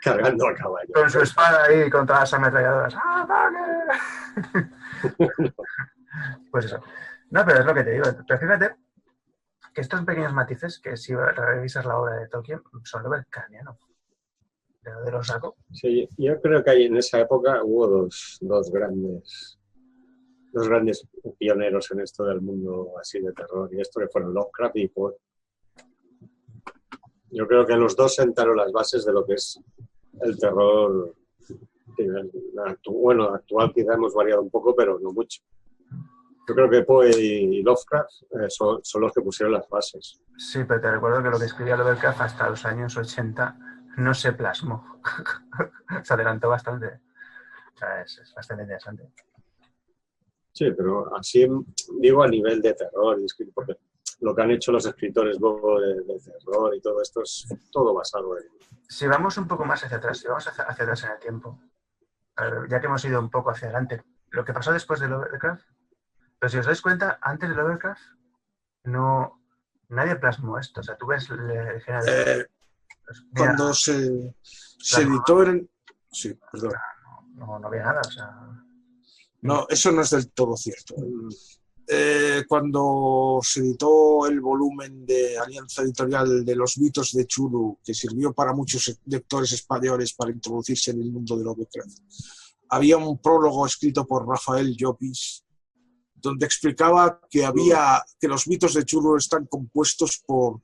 cargando a caballo. Con su espada ahí contra las ametralladoras. Pues eso. No, pero es lo que te digo. Pero fíjate que estos pequeños matices, que si revisas la obra de Tolkien, son lovecraftianos. ¿De dónde lo saco? Sí, yo creo que ahí en esa época hubo dos grandes pioneros en esto del mundo así de terror, y esto que fueron Lovecraft y Poe. Yo creo que los dos sentaron las bases de lo que es el terror. Bueno, actual quizá hemos variado un poco, pero no mucho. Yo creo que Poe y Lovecraft son los que pusieron las bases. Sí, pero te recuerdo que lo que escribía Lovecraft hasta los años 80 no se plasmó. Se adelantó bastante. O sea, es bastante interesante. Sí, pero así digo a nivel de terror, porque lo que han hecho los escritores luego de terror y todo esto es todo basado en... Si vamos un poco más hacia atrás, si vamos hacia atrás en el tiempo, ya que hemos ido un poco hacia adelante, lo que pasó después de Lovecraft, pero si os dais cuenta, antes de Lovecraft nadie plasmó esto. O sea, tú ves el género... Cuando se editó en... Sí, perdón. No había nada, o sea... No, eso no es del todo cierto. Cuando se editó el volumen de Alianza Editorial de los mitos de Cthulhu, que sirvió para muchos lectores españoles para introducirse en el mundo de Lovecraft, había un prólogo escrito por Rafael Llopis, donde explicaba que los mitos de Cthulhu están compuestos por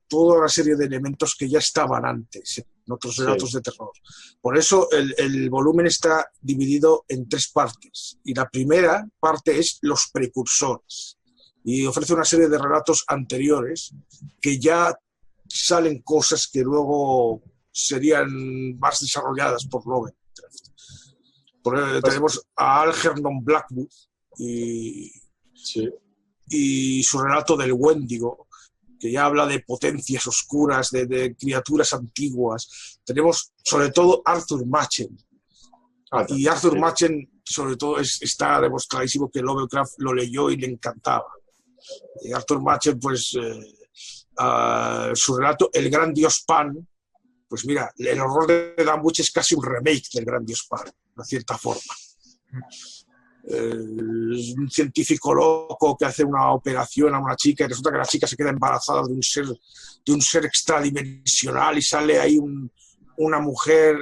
toda una serie de elementos que ya estaban antes en otros relatos de terror. Por eso el volumen está dividido en 3 partes. Y la primera parte es los precursores. Y ofrece una serie de relatos anteriores que ya salen cosas que luego serían más desarrolladas por Lovecraft. Tenemos a Algernon Blackwood y su relato del Wendigo, que ya habla de potencias oscuras, de criaturas antiguas. Tenemos sobre todo Arthur Machen. Y Arthur Machen, sobre todo, está demostradísimo que Lovecraft lo leyó y le encantaba. Y Arthur Machen, pues, su relato El Gran Dios Pan, pues mira, El Horror de Dunwich es casi un remake del Gran Dios Pan, de cierta forma. Un científico loco que hace una operación a una chica y resulta que la chica se queda embarazada de un ser extradimensional y sale ahí una mujer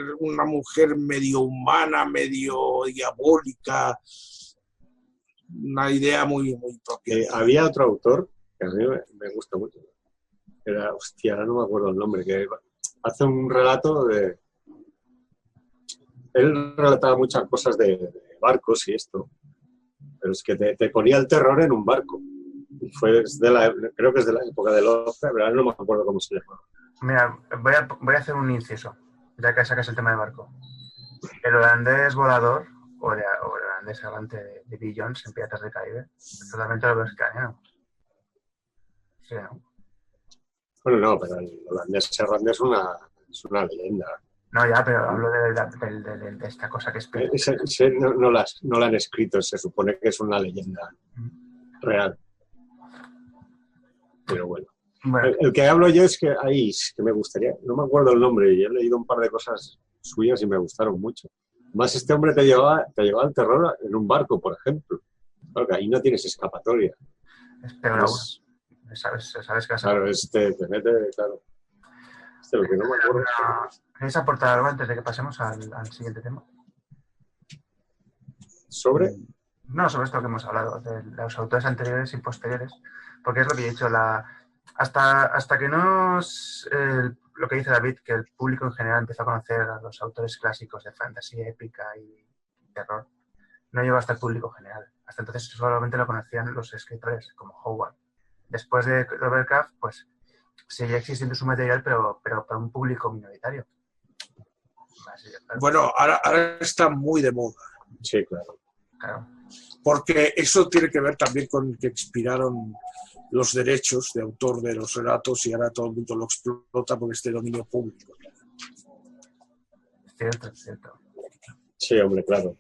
medio humana, medio diabólica, una idea muy, muy propia. Había otro autor que a mí me gusta mucho, era, ahora no me acuerdo el nombre, que hace un relato de... Él relataba muchas cosas de barcos y esto, pero es que te ponía el terror en un barco. Y creo que es de la época de Lovecraft, pero no me acuerdo cómo se llama. Mira, voy a hacer un inciso, ya que sacas el tema de barco. El holandés volador, o el holandés errante de Bill Jones en Piratas del Caribe, es totalmente lovecraftiano. Sí, ¿no? Bueno, no, pero el holandés errante es una leyenda. No, ya, pero hablo de esta cosa que es... Ese no la han escrito, se supone que es una leyenda real. Pero bueno. Bueno, El que hablo yo es que que me gustaría, no me acuerdo el nombre, y he leído un par de cosas suyas y me gustaron mucho. Más este hombre te llevaba al terror en un barco, por ejemplo. Claro que ahí no tienes escapatoria. es peor aún. Sabes que vas a... Claro, te mete, claro. Lo que no me acuerdo. ¿Queréis aportar algo antes de que pasemos al siguiente tema? ¿Sobre? No, sobre esto que hemos hablado, de los autores anteriores y posteriores, porque es lo que he dicho, hasta que no lo que dice David, que el público en general empezó a conocer a los autores clásicos de fantasía épica y terror, no llegó hasta el público general. Hasta entonces solamente lo conocían los escritores, como Howard. Después de Lovecraft, pues seguía existiendo su material, pero para un público minoritario. Así, claro. Bueno, ahora está muy de moda. Sí, claro. Porque eso tiene que ver también con que expiraron los derechos de autor de los relatos y ahora todo el mundo lo explota porque es de dominio público. Cierto. Sí, hombre, claro.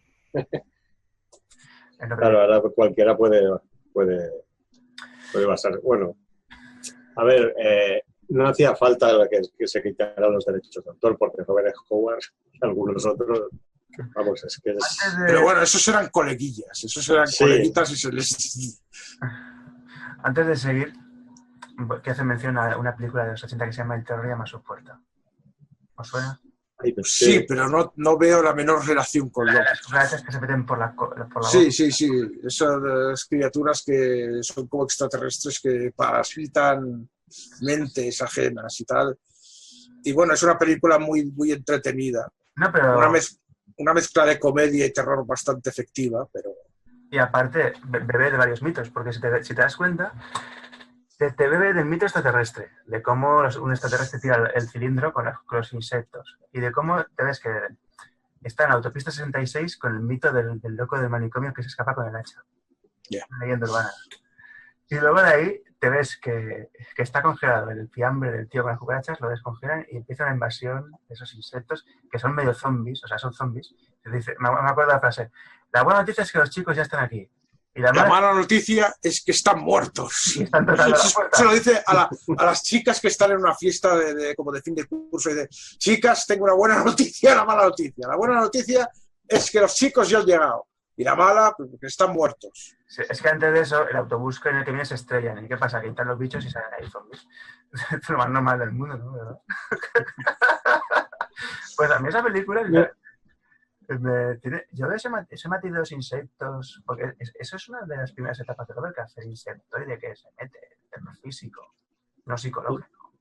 Claro, ahora cualquiera puede basar. Bueno, a ver, no hacía falta que se quitaran los derechos de autor porque Robert Howard y algunos otros, vamos, es que es... Pero bueno, esos eran coleguillas, coleguitas y se les... Antes de seguir, que hace mención a una película de los 80 que se llama El terror llama a su puerta. ¿Os suena? Ay, pues sí, pero no veo la menor relación con lo Las cucarachas que se meten por la boca. Sí. Esas criaturas que son como extraterrestres que parasitan mentes ajenas y tal. Y bueno, es una película muy, muy entretenida. No, pero... Una mezcla de comedia y terror bastante efectiva, pero... Y aparte, bebe de varios mitos, porque si te das cuenta, te bebe del mito extraterrestre, de cómo un extraterrestre tira el cilindro con los insectos, y de cómo te ves que está en la autopista 66 con el mito del loco del manicomio que se escapa con el hacha. Yeah. Leyenda urbana. Y luego de ahí te ves que está congelado el fiambre del tío con las cucarachas, lo descongelan y empieza una invasión de esos insectos que son medio zombies, o sea, son zombies. Dice, me acuerdo de la frase, la buena noticia es que los chicos ya están aquí. Y la mala noticia es que están muertos. Y están tocando la puerta. Se lo dice a las chicas que están en una fiesta como de fin de curso y de chicas, tengo una buena noticia y una mala noticia. La buena noticia es que los chicos ya han llegado. Y la mala, porque están muertos. Sí, es que antes de eso, el autobús en el que viene se estrellan. ¿Y qué pasa? Que entran los bichos y salen ahí zombies. Es lo más normal del mundo, ¿no? ¿Verdad? Pues a mí esa película... yo ese matiz de los insectos, porque eso es una de las primeras etapas de Lovecraft, el insectoide que se mete, el terror físico, no psicológico,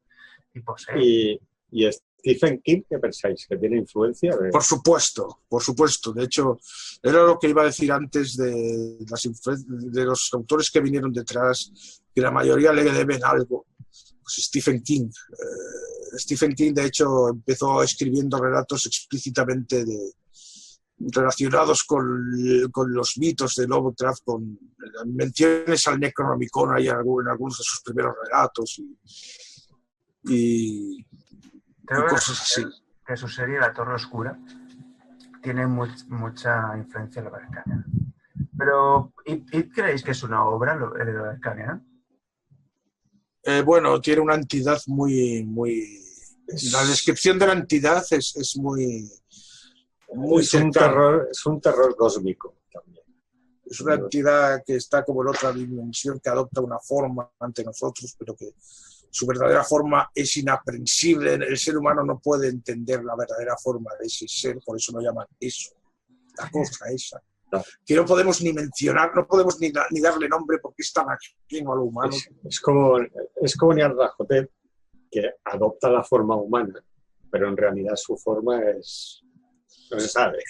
y posee. ¿Y Stephen King, qué pensáis? ¿Que tiene influencia? Por supuesto. De hecho, era lo que iba a decir antes de los autores que vinieron detrás, que la mayoría le deben algo. Pues Stephen King. Stephen King, de hecho, empezó escribiendo relatos explícitamente relacionados con los mitos de Lovecraft, con menciones al Necronomicon hay en algunos de sus primeros relatos y cosas así. Que su serie La Torre Oscura tiene mucha influencia lovecraftiana. Pero, ¿y creéis que es una obra lovecraftiana? Bueno, tiene una entidad muy... La descripción de la entidad es muy cercana. Es un terror cósmico también. Es una entidad que está como en otra dimensión, que adopta una forma ante nosotros, pero que su verdadera forma es inaprensible. El ser humano no puede entender la verdadera forma de ese ser, por eso lo llaman eso, la cosa esa. No. Que no podemos ni mencionar, no podemos ni darle nombre porque es tan ajeno a lo humano. Es como Nyarlathotep, que adopta la forma humana, pero en realidad su forma es... no se sabe.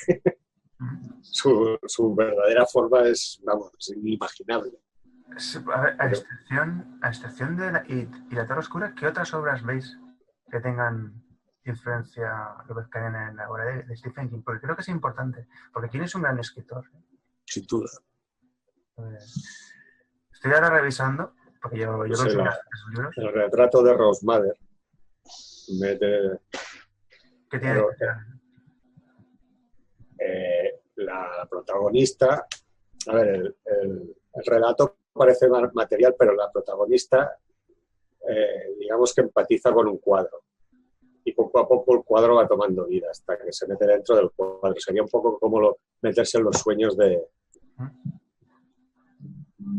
Su verdadera forma es, vamos, inimaginable. A ver, a excepción de la Torre Oscura, ¿qué otras obras veis que tengan influencia lovecraftiana en la obra de Stephen King? Porque creo que es importante, porque King es un gran escritor. Sin duda. Estoy ahora revisando, porque yo consumí sus libros. El retrato de Rose Mother ¿Qué tiene? Pero, la protagonista, a ver, el relato parece material, pero la protagonista, digamos que empatiza con un cuadro. Y poco a poco el cuadro va tomando vida hasta que se mete dentro del cuadro. Sería un poco como meterse en los sueños de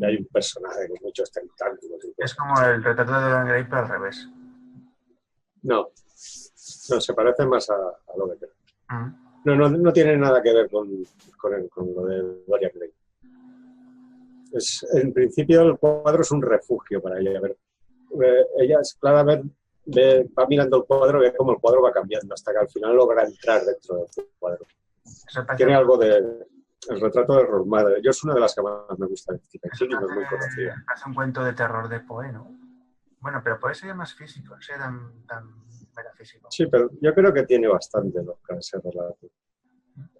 hay un personaje con muchos tentáculos. Es como el retrato de Dorian Gray, pero al revés. No, se parece más a lo que creo. No tiene nada que ver con lo de Dorian Gray. En principio el cuadro es un refugio para ella. Ella es claramente va mirando el cuadro y ve cómo el cuadro va cambiando hasta que al final logra entrar dentro del cuadro. Tiene algo de el retrato de Rorschach. Yo es una de las que más me gusta de Stephen King y no es muy conocida. Es un cuento de terror de Poe, ¿no? Bueno, pero Poe sería más físico, no sería tan metafísico. Sí, pero yo creo que tiene bastante ese relato.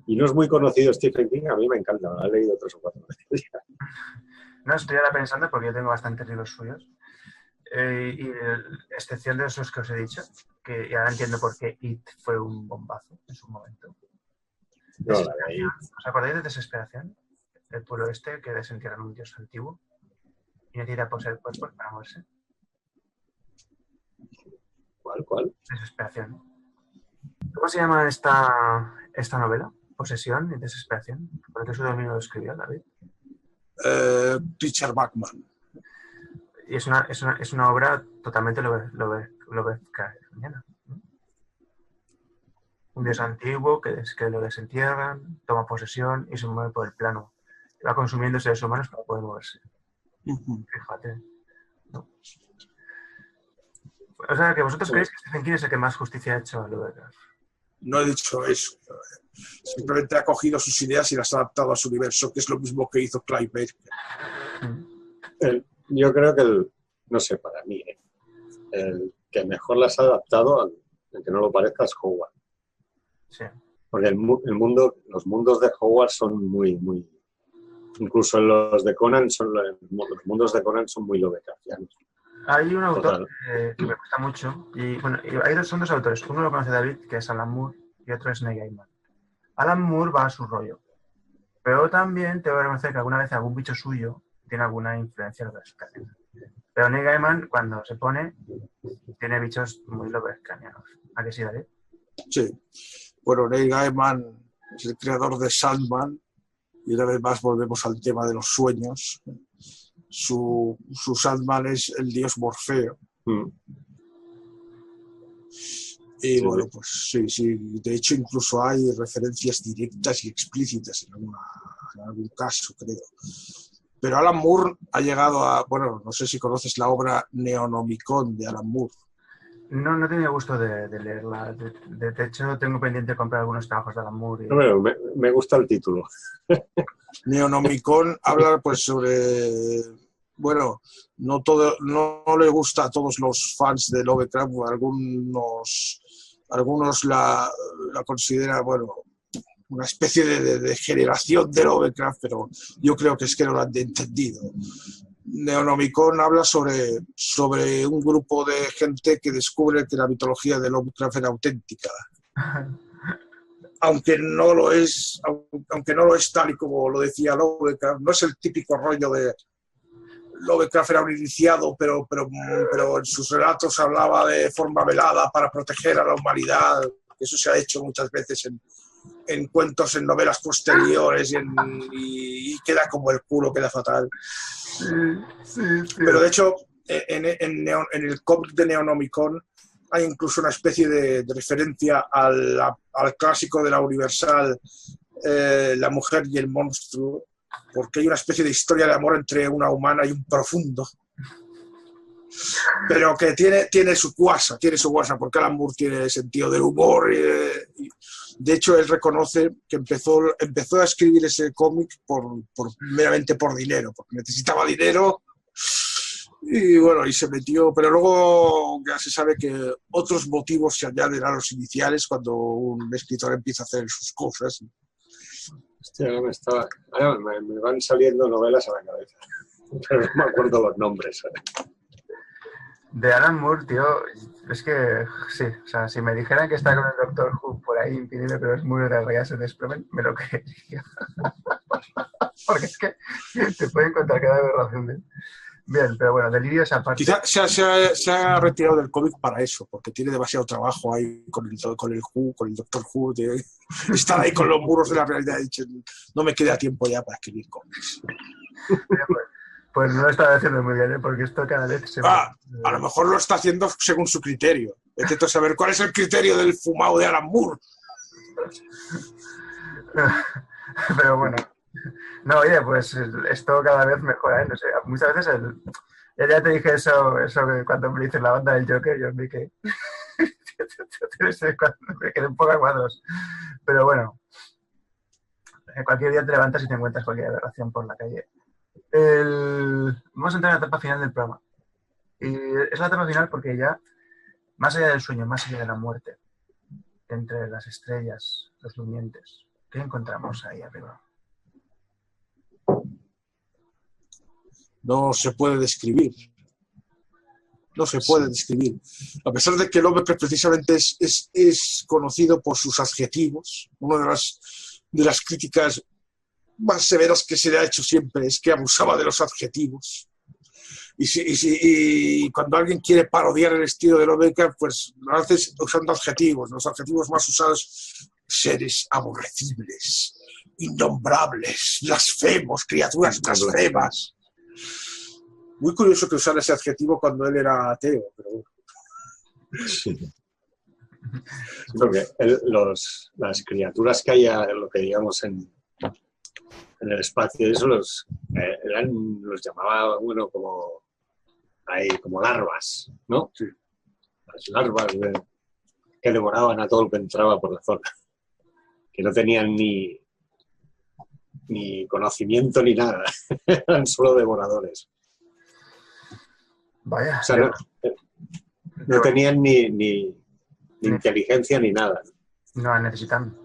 Y no es muy conocido Stephen King, a mí me encanta, lo he leído 3 o 4 veces. No, estoy ahora pensando porque yo tengo bastantes libros suyos. Y excepción de esos que os he dicho, que ahora entiendo por qué It fue un bombazo en su momento. No, la de It. ¿Os acordáis de Desesperación? El pueblo este que desentierran un dios antiguo y necesita poseer cuerpos para moverse. ¿Cuál? Desesperación. ¿Cómo se llama esta novela? Posesión y Desesperación. ¿Por qué pseudónimo lo escribió, David? Richard Bachman. Y es una obra totalmente Lovecraftiana. Un dios antiguo que lo desentierran, toma posesión y se mueve por el plano. Va consumiendo seres humanos para poder moverse. Fíjate. ¿No? O sea, que vosotros creéis que Stephen King es el que más justicia ha hecho a Lovecraft. No he dicho eso. Simplemente ha cogido sus ideas y las ha adaptado a su universo, que es lo mismo que hizo Clive Barker. Yo creo que no sé, para mí, el que mejor las ha adaptado, aunque no lo parezca, es Howard. Sí. Porque los mundos de Howard son muy, incluso los de Conan los mundos de Conan son muy Lovecraftianos. Hay un autor que me gusta mucho, y bueno, son 2 autores. Uno lo conoce David, que es Alan Moore, y otro es Neil Gaiman. Alan Moore va a su rollo, pero también te voy a reconocer que alguna vez algún bicho suyo tiene alguna influencia en Lovecraftiana. Pero Neil Gaiman, cuando se pone, tiene bichos muy Lovecraftianos. ¿A qué sí, David? Sí. Bueno, Neil Gaiman es el creador de Sandman, y una vez más volvemos al tema de los sueños. Su Sandman es el dios Morfeo. Y sí, bueno, pues sí. De hecho, incluso hay referencias directas y explícitas en algún caso, creo. Pero Alan Moore ha llegado a... Bueno, no sé si conoces la obra Neonomicon de Alan Moore. No he tenido gusto de leerla. De hecho, tengo pendiente de comprar algunos trabajos de Alan Moore. Y... Bueno, me gusta el título. Neonomicon habla pues sobre... Bueno, no le gusta a todos los fans de Lovecraft, algunos la consideran, bueno, una especie de degeneración de Lovecraft, pero yo creo que es que no lo han entendido. Neonomicon habla sobre un grupo de gente que descubre que la mitología de Lovecraft era auténtica. Aunque no lo es tal y como lo decía Lovecraft, no es el típico rollo de Lovecraft era un iniciado, pero en sus relatos hablaba de forma velada para proteger a la humanidad. Eso se ha hecho muchas veces en cuentos, en novelas posteriores y queda como el culo, queda fatal. Sí. Pero de hecho, en el cómic de Neonomicon hay incluso una especie de referencia al clásico de la Universal, La mujer y el monstruo, porque hay una especie de historia de amor entre una humana y un profundo, pero que tiene su guasa, porque Alan Moore tiene sentido del humor y de hecho él reconoce que empezó a escribir ese cómic meramente por dinero, porque necesitaba dinero y bueno, y se metió, pero luego ya se sabe que otros motivos se añaden a los iniciales cuando un escritor empieza a hacer sus cosas. Hostia, me van saliendo novelas a la cabeza, pero no me acuerdo los nombres. De Alan Moore, tío, es que sí, o sea, si me dijeran que está con el Doctor Who por ahí impedible, pero es muy de rayas de Spellman, me lo creería. Porque es que te puede encontrar cada aberración de... Bien, pero bueno, delirios aparte. Quizá se ha retirado del cómic para eso, porque tiene demasiado trabajo ahí con el Who, con el Doctor Who, de estar ahí con los muros de la realidad. Dicho, no me queda tiempo ya para escribir cómics. Pues no lo está haciendo muy bien, ¿eh? Porque esto cada vez se... A lo mejor lo está haciendo según su criterio. Intento saber cuál es el criterio del fumado de Alan Moore. Pero bueno. No, oye, pues esto cada vez mejora, ¿eh? No sé, muchas veces ya te dije eso que cuando me dices la banda del Joker, yo vi que me quedé un poco a cuadros. Pero bueno, cualquier día te levantas y te encuentras cualquier aberración por la calle. Vamos a entrar en la etapa final del programa. Y es la etapa final porque ya, más allá del sueño, más allá de la muerte, entre las estrellas, los durmientes, ¿qué encontramos ahí arriba? No se puede describir. No se puede describir. A pesar de que Lovecraft precisamente es conocido por sus adjetivos, una de las críticas más severas que se le ha hecho siempre es que abusaba de los adjetivos. Y cuando alguien quiere parodiar el estilo de Lovecraft, pues lo hace usando adjetivos. Los adjetivos más usados: seres aborrecibles, innombrables, blasfemos, criaturas blasfemas. Muy curioso que usara ese adjetivo cuando él era ateo, pero bueno. Sí. Porque las criaturas que hay, lo que digamos en el espacio, eso los llamaba, bueno, como larvas, ¿no? Sí. Las larvas que devoraban a todo lo que entraba por la zona, que no tenían ni conocimiento ni nada, eran solo devoradores. Vaya. O sea, no tenían ni inteligencia ni nada. No necesitan.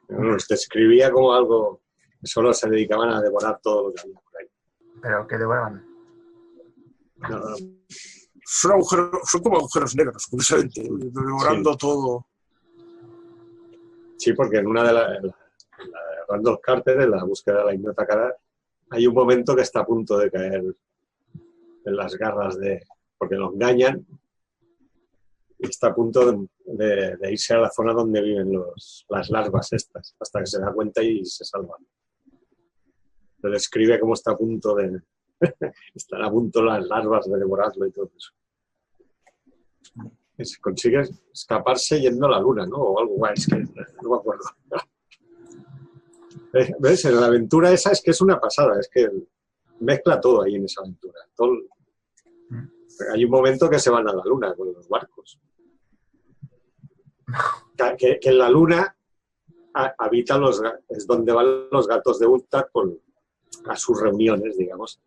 Los describía como algo que solo se dedicaban a devorar todo lo que había por ahí. ¿Pero qué devoraban? No. Son como agujeros negros, curiosamente, devorando todo. Sí, porque en una de la Randolph Carter, en la búsqueda de la ignota cara, hay un momento que está a punto de caer en las garras porque lo engañan y está a punto de irse a la zona donde viven las larvas estas, hasta que se da cuenta y se salvan. Lo describe como está a punto están a punto las larvas de devorarlo y todo eso. Y se consigue escaparse yendo a la luna, ¿no? O algo guay, es que no me acuerdo. ¿Ves? En la aventura esa es que es una pasada, es que mezcla todo ahí en esa aventura. Hay un momento que se van a la luna con los barcos. Que en la luna habitan es donde van los gatos de Ulta a sus reuniones, digamos,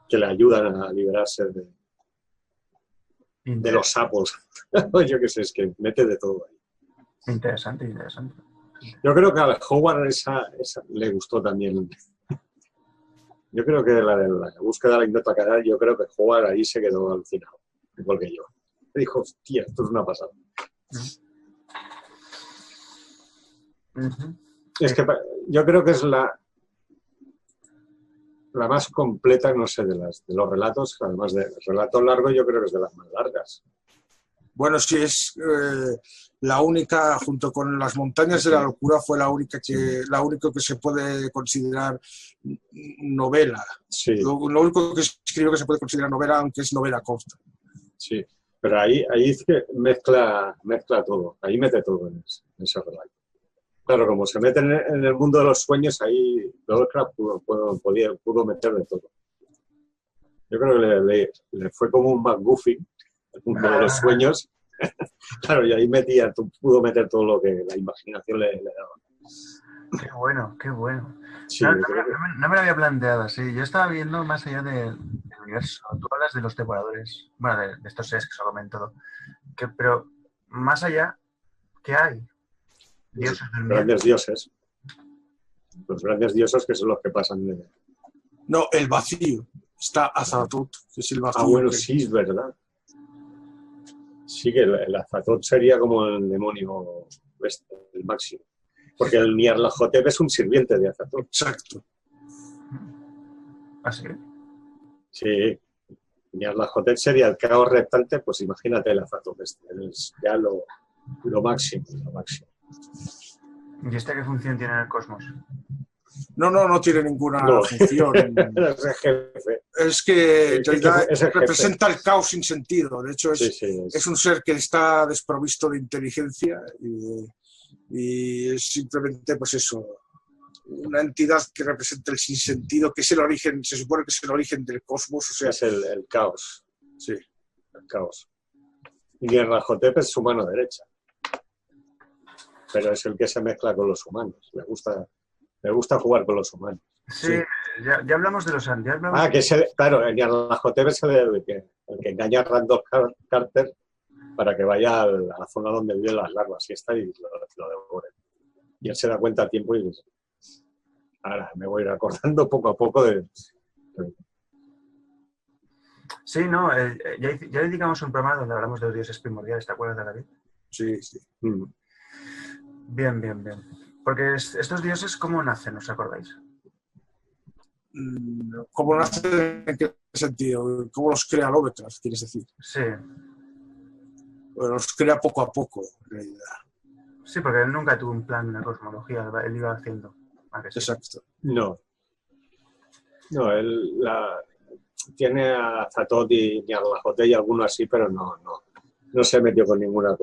que le ayudan a liberarse de los sapos. Yo qué sé, es que mete de todo ahí. Interesante. Yo creo que a Howard esa le gustó también. Yo creo que la búsqueda de la ignota cara, yo creo que Howard ahí se quedó alucinado, igual que yo. Me dijo, hostia, esto es una pasada. Es que yo creo que es la más completa, no sé, de los relatos, además de relato largo, yo creo que es de las más largas. Bueno, sí, es la única, junto con Las montañas de la locura, fue la única que se puede considerar novela. Sí. Lo único que escribió que se puede considerar novela, aunque es novela corta. Sí, pero ahí es que mezcla todo, ahí mete todo en ese relato. Claro, como se mete en el mundo de los sueños, ahí Lovecraft pudo meter de todo. Yo creo que le fue como un McGuffin, el mundo de los sueños. Claro, y ahí pudo meter todo lo que la imaginación le daba. Qué bueno. Sí, no me lo había planteado así. Yo estaba viendo más allá del universo. Tú hablas de los devoradores, bueno, de estos seres que se lo comen todo. Pero más allá, ¿qué hay? Dioses del miedo. Grandes dioses. Los grandes dioses que son los que pasan de... No, el vacío. está Azathoth, que es el vacío. Bueno, sí, es verdad. Sí, que el Azathoth sería como el demonio el máximo. Porque el Nyarlathotep es un sirviente de Azathoth. Exacto. ¿Así? Sí. Nyarlathotep sería el caos restante, pues imagínate el Azathoth. Es ya lo máximo, lo máximo. ¿Y este qué función tiene en el cosmos? No tiene ninguna función. Es el jefe. Es que en realidad es el representa el caos sin sentido. De hecho, Sí, es un ser que está desprovisto de inteligencia y es simplemente, pues eso, una entidad que representa el sinsentido, que es el origen, se supone que es el origen del cosmos. O sea, es el caos. Sí. El caos. Y Nyarlathotep es su mano derecha. Pero es el que se mezcla con los humanos. Le gusta jugar con los humanos. Sí. Ya hablamos de los... Que claro, el Nyarlathotep es el que engaña a Randolph Carter para que vaya a la zona donde viven las larvas y lo devoren. Y él se da cuenta a tiempo y dice, ahora me voy a ir acordando poco a poco de... Sí, no, ya dedicamos un programa donde hablamos de los dioses primordiales, ¿te acuerdas, David? Sí. Bien. Porque estos dioses, ¿cómo nacen? ¿Os acordáis? ¿Cómo nacen? ¿En qué sentido? ¿Cómo los crea Lovecraft, quieres decir? Sí. Bueno, los crea poco a poco, en realidad. Sí, porque él nunca tuvo un plan de cosmología, él iba haciendo. Sí. Exacto. No, él tiene a Azathoth y Nyarlathotep y alguno así, pero no se metió con ninguna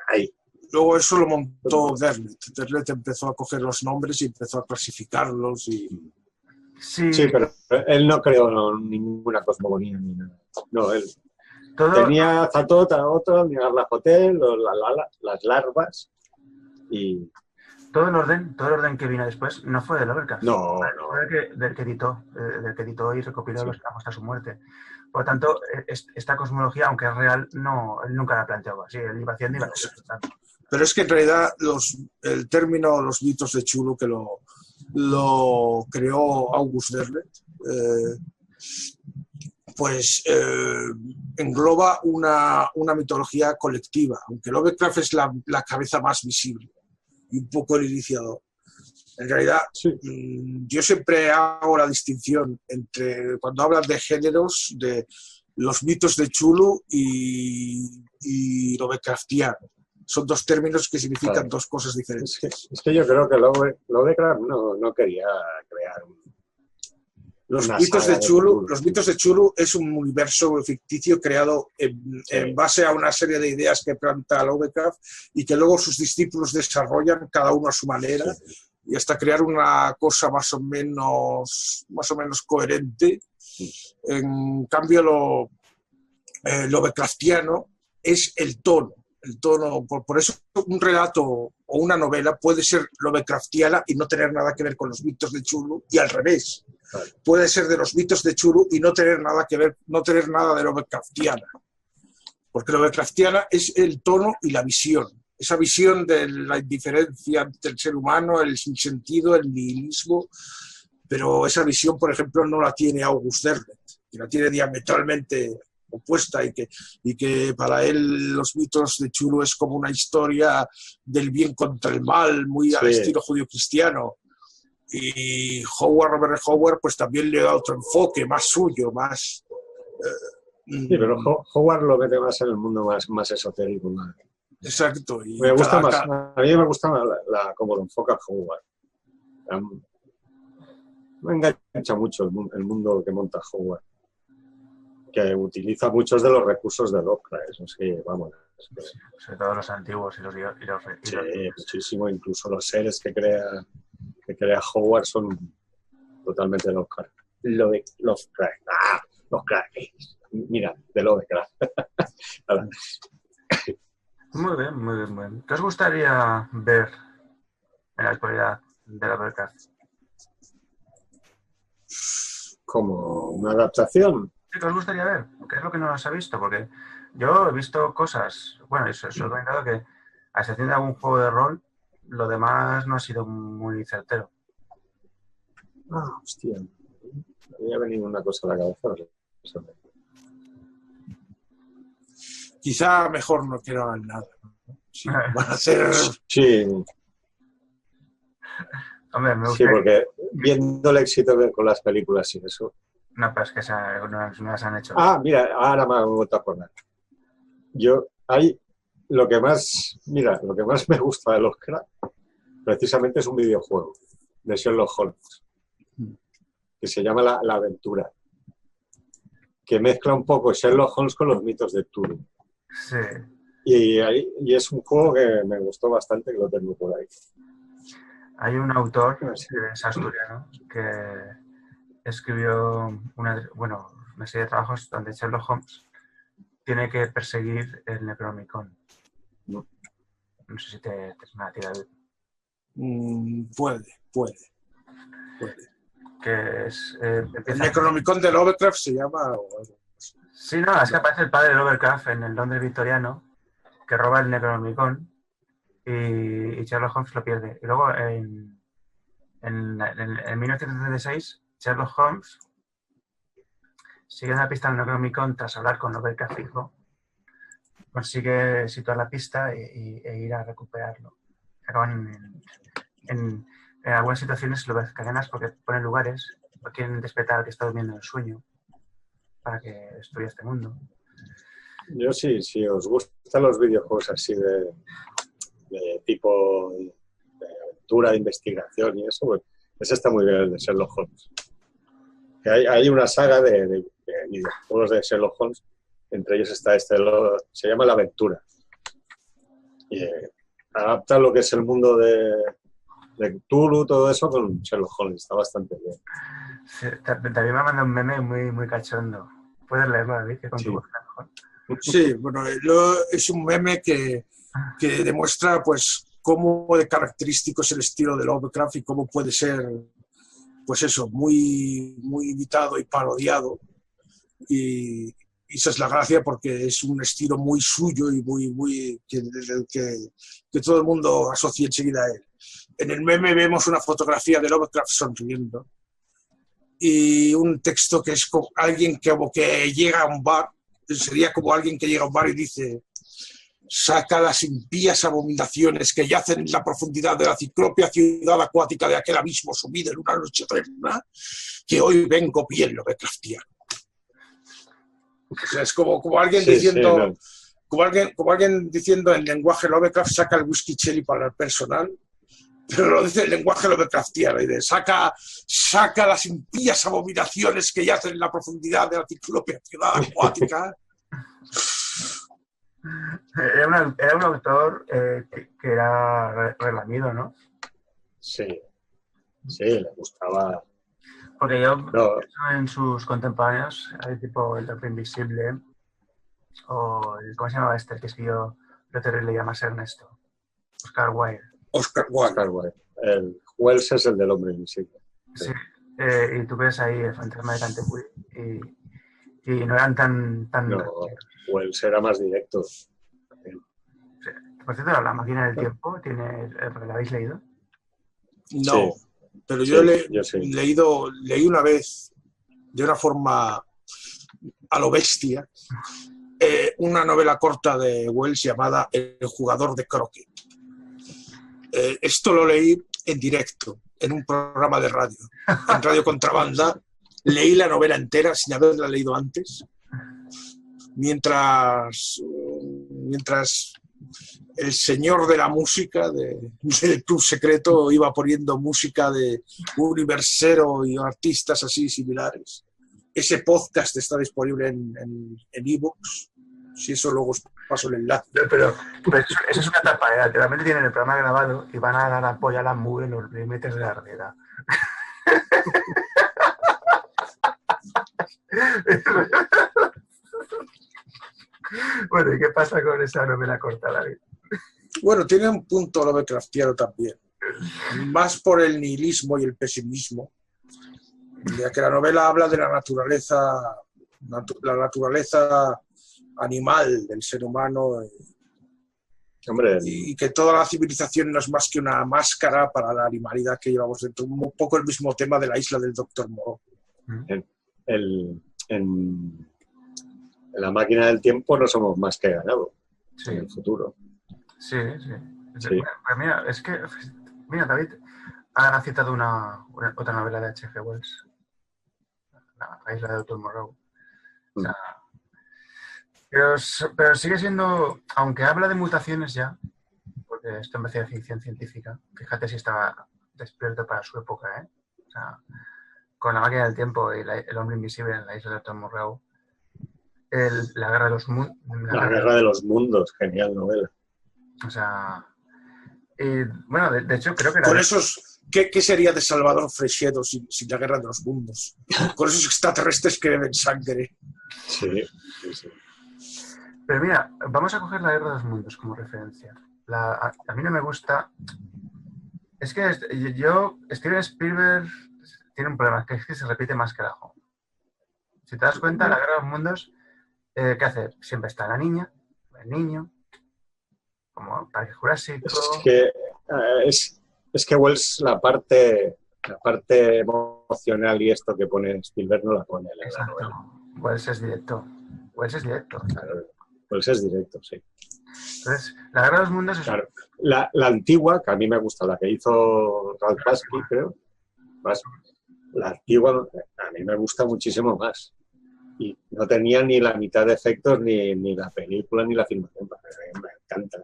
ahí. Luego eso lo montó Derlet. Derlet empezó a coger los nombres y empezó a clasificarlos. Sí, pero él no creó ninguna cosmogonía ni nada. No, él tenía Azathoth, a otro, Nyarlathotep, las larvas y... Todo el orden que vino después no fue de Lovecraft. No. Fue del que editó y recopiló los tramos hasta su muerte. Por lo tanto, esta cosmología, aunque es real, él nunca la planteó así. Él iba haciendo y iba haciendo. Pero es que en realidad el término los mitos de Chulu, que lo creó August Derlet, engloba una mitología colectiva, aunque Lovecraft es la cabeza más visible y un poco el iniciador. En realidad, yo siempre hago la distinción entre, cuando hablan de géneros, de los mitos de Chulu y Lovecraftiano. Son dos términos que significan dos cosas diferentes. Es que yo creo que Lovecraft no quería crear los mitos de Chulu es un universo ficticio creado en base a una serie de ideas que planta Lovecraft y que luego sus discípulos desarrollan cada uno a su manera y hasta crear una cosa más o menos coherente. En cambio, lo Lovecraftiano es el tono. Por eso un relato o una novela puede ser Lovecraftiana y no tener nada que ver con los mitos de Chulu, y al revés. Puede ser de los mitos de Chulu y no tener nada que ver, no tener nada de Lovecraftiana. Porque Lovecraftiana es el tono y la visión. Esa visión de la indiferencia del ser humano, el sinsentido, el nihilismo. Pero esa visión, por ejemplo, no la tiene August Derlet, que la tiene diametralmente opuesta y que para él los mitos de Chulu es como una historia del bien contra el mal, muy al estilo judío-cristiano. Y Robert Howard pues también le da otro enfoque más suyo, más... sí, pero Howard lo mete más en el mundo más esotérico. Más. Exacto. Y me gusta más, a mí me gusta más cómo lo enfoca Howard. Me engancha mucho el mundo que monta Howard, que utiliza muchos de los recursos de Lovecraft. Es que, vamos... Sobre todo los antiguos y los sí, muchísimo. Incluso los seres que crea Howard son totalmente Lovecraft. Lovecraft. Mira, de Lovecraft. Muy bien. ¿Qué os gustaría ver en la actualidad de Lovecraft? ¿Como una adaptación? ¿Qué os gustaría ver? ¿Qué es lo que no os ha visto? Porque yo he visto cosas, bueno, eso he comentado que a excepción de algún juego de rol, lo demás no ha sido muy certero. Hostia. Me había venido una cosa a la cabeza. No sé. Quizá mejor no quiero hacer nada. Sí, van a hacer... Sí, Hombre, me sí, gusta. porque viendo el éxito con las películas y eso. No, pero es que no las han hecho. Ah, mira, ahora me he vuelto a acordar. Lo que más me gusta de los cracks, precisamente es un videojuego de Sherlock Holmes, que se llama La Aventura, que mezcla un poco Sherlock Holmes con los mitos de Cthulhu. Sí. Y es un juego que me gustó bastante, que lo tengo por ahí. Hay un autor, es asturiano, que escribió una serie de trabajos donde Sherlock Holmes tiene que perseguir el Necronomicon. No sé si te suena a ti, David. Puede. Que es... El Necronomicon de Lovecraft se llama... Sí, no, es que aparece el padre de Lovecraft en el Londres victoriano, que roba el Necronomicon y Sherlock Holmes lo pierde. Y luego en 1936, Sherlock Holmes, siguiendo la pista del Necronomicon tras hablar con Lovecraft fijo, consigue situar la pista e ir a recuperarlo. Acaban en algunas situaciones lovecraftianas porque ponen lugares, o quieren despertar al que está durmiendo en el sueño para que destruya este mundo. Yo sí, si os gustan los videojuegos así de tipo de aventura, de investigación y eso, pues ese está muy bien, el de Sherlock Holmes. Que hay una saga de videojuegos de Sherlock Holmes, entre ellos está se llama La Aventura. Y adapta lo que es el mundo de Cthulhu, todo eso con Sherlock Holmes, está bastante bien. Sí, también me manda un meme muy, muy cachondo. ¿Puedes leerlo, David? Que con tu voz mejor. Sí, bueno, es un meme que demuestra pues cómo de característico es el estilo de Lovecraft y cómo puede ser, pues eso, muy, muy imitado y parodiado. Y esa es la gracia porque es un estilo muy suyo y muy que todo el mundo asocia enseguida a él. En el meme vemos una fotografía de Lovecraft sonriendo y un texto que es como alguien que llega a un bar, sería como alguien que llega a un bar y dice: saca las impías abominaciones que yacen en la profundidad de la ciclópea ciudad acuática de aquel abismo sumido en una noche eterna, que hoy vengo bien Lovecraftiano. O sea, es como alguien diciendo, como alguien diciendo en lenguaje Lovecraft: saca el whisky cherry para el personal, pero lo dice en lenguaje Lovecraftiano, y de saca las impías abominaciones que yacen en la profundidad de la ciclópea ciudad acuática. Era un autor que era relamido, ¿no? Sí, le gustaba. Porque yo en sus contemporáneos, tipo El Doctor Invisible, o ¿cómo se llamaba este? El que escribió Lo terrible llamas Ernesto. Oscar Wilde. Oscar Wilde. El Wells es el del hombre invisible. Sí. Y tú ves ahí el fantasma de Canterbury y no eran tan... No, Wells era más directo. Sí. Por cierto, La máquina del tiempo, ¿la habéis leído? No, sí, pero yo leí una vez, de una forma a lo bestia, una novela corta de Wells llamada El jugador de croquet. Esto lo leí en directo, en un programa de radio, en Radio Contrabanda. Leí la novela entera sin haberla leído antes, mientras el señor de la música del Club Secreto iba poniendo música de Universero y artistas así similares. Ese podcast está disponible en iVoox. Si eso luego os paso el enlace. Pero eso es una etapa, realmente tienen el programa grabado y van a dar apoyo a la MUV en los límites de la realidad. Bueno, ¿y qué pasa con esa novela corta, David? Bueno, tiene un punto Lovecraftiano también, más por el nihilismo y el pesimismo, ya que la novela habla de la naturaleza animal del ser humano y que toda la civilización no es más que una máscara para la animalidad que llevamos dentro. Un poco el mismo tema de la isla del Dr. Moreau. En la máquina del tiempo no somos más que ganado Sí, en el futuro. sí. Sí. Pues mira, es que, mira, David ha citado otra novela de H.G. Wells, La isla de Tomorrow. O sea, pero sigue siendo, aunque habla de mutaciones ya, porque esto en vez de ficción científica, fíjate si estaba despierto para su época, ¿eh? O sea, con La máquina del tiempo y El hombre invisible en la isla de Tomorrow, La guerra de los mundos. La guerra de los mundos, genial novela. O sea, y bueno, de hecho creo que Con esos, ¿qué sería de Salvador Freixedo sin la guerra de los mundos? Con esos extraterrestres que beben sangre. Sí. Pero mira, vamos a coger La guerra de los mundos como referencia. A mí no me gusta. Es que Steven Spielberg tiene un problema, que es que se repite más que el ajo. Si te das cuenta, La guerra de los mundos, ¿qué hace? Siempre está la niña, el niño, como Parque Jurásico. Es que Wells la parte emocional y esto que pone Spielberg no la pone en la novela. Wells es directo. Claro, Wells es directo, sí. Entonces, La guerra de los mundos es... Claro. La antigua, que a mí me gusta, la que hizo Ralph Bakshi, creo. La antigua a mí me gusta muchísimo más. Y no tenía ni la mitad de efectos, ni la película, ni la filmación. Me encanta.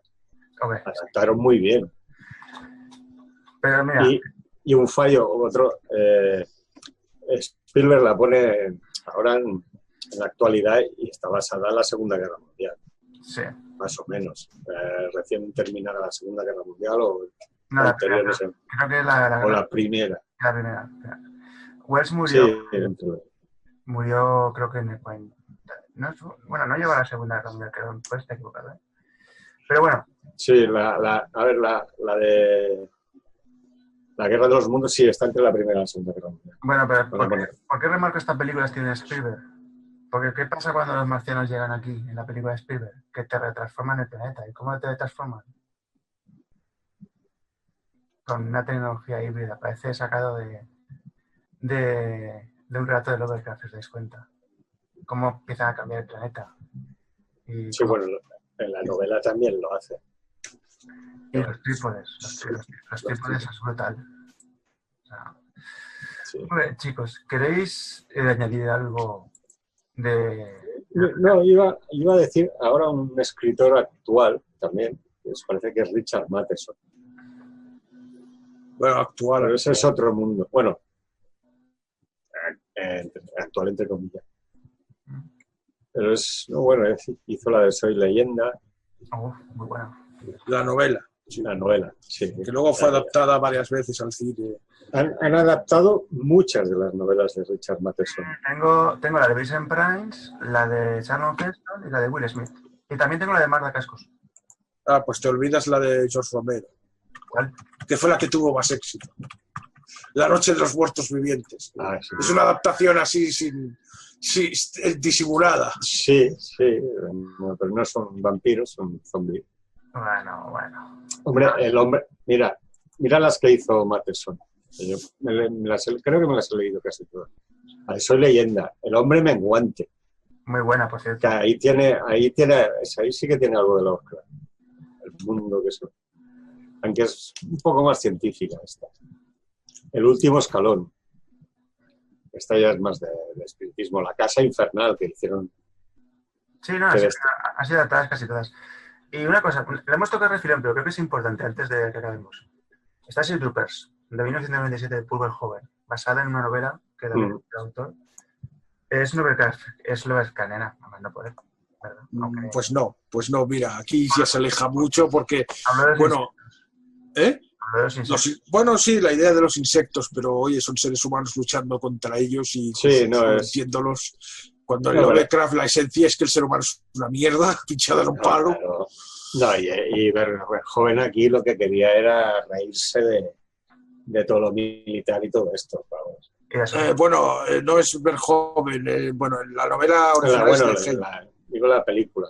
Okay. Adaptaron muy bien. Pero mira... Y un fallo, otro... Spielberg la pone ahora en la actualidad y está basada en la Segunda Guerra Mundial. Sí. Más o menos. Recién terminada la Segunda Guerra Mundial o no, anterior, creo que la primera. La primera. Wells murió. Sí, murió, creo que no lleva la Segunda Guerra Mundial, creo, puede estar equivocado, ¿eh? Pero bueno. Sí, la de La guerra de los mundos sí está entre la primera y la Segunda Guerra Mundial. Bueno, pero ¿por qué remarco esta película Steven Spielberg? Porque ¿qué pasa cuando los marcianos llegan aquí, en la película de Spielberg? Que te retransforman el planeta. ¿Y cómo te retransforman? Con una tecnología híbrida. Parece sacado de un relato de Lovecraft, si os dais cuenta. Cómo empiezan a cambiar el planeta. Sí, bueno, en la novela también lo hace. Y los trípodes. Los trípodes es brutal. O sea, sí. Bueno, chicos, ¿queréis añadir algo de...? No, iba a decir ahora un escritor actual también, que os parece que es Richard Matheson. Bueno, actual. Pero ese es otro mundo. Bueno, actual entre comillas. Pero hizo la de Soy Leyenda. Muy bueno. La novela. Sí. La novela, sí. Que luego fue adaptada varias veces al cine. Han adaptado muchas de las novelas de Richard Matheson. Tengo la de Vincent Price, la de Charlton Heston y la de Will Smith. Y también tengo la de Magda Cascos. Ah, pues te olvidas la de George Romero. ¿Cuál? Que fue la que tuvo más éxito. La noche de los muertos vivientes. Ah, sí. Es una adaptación así, disimulada. Sí. No, pero no son vampiros, son zombies. Bueno. Hombre, el hombre... Mira las que hizo Matheson. Yo creo que me las he leído casi todas. Soy Leyenda. El hombre menguante. Muy buena, por cierto. Que ahí sí que tiene algo de Lovecraft. El mundo que es. Aunque es un poco más científica esta. El último escalón. Esta ya es más de espiritismo. La casa infernal que hicieron. Sí, no, ha sido adaptadas casi todas. Y una cosa, le hemos tocado refilón, pero creo que es importante antes de que acabemos. Starship Troopers, de 1997 de Paul Verhoeven, basada en una novela que también es el autor. Es Lovecraftiana, no puede. Okay. Pues no, mira, aquí ya se aleja mucho porque, bueno, sí, la idea de los insectos, pero oye, son seres humanos luchando contra ellos y entiéndolos. Cuando en Lovecraft la esencia es que el ser humano es una mierda, pinchada en un palo. Claro. No, y Verhoeven aquí lo que quería era reírse de todo lo militar y todo esto, vamos. No es Verhoeven, en la novela original digo la película.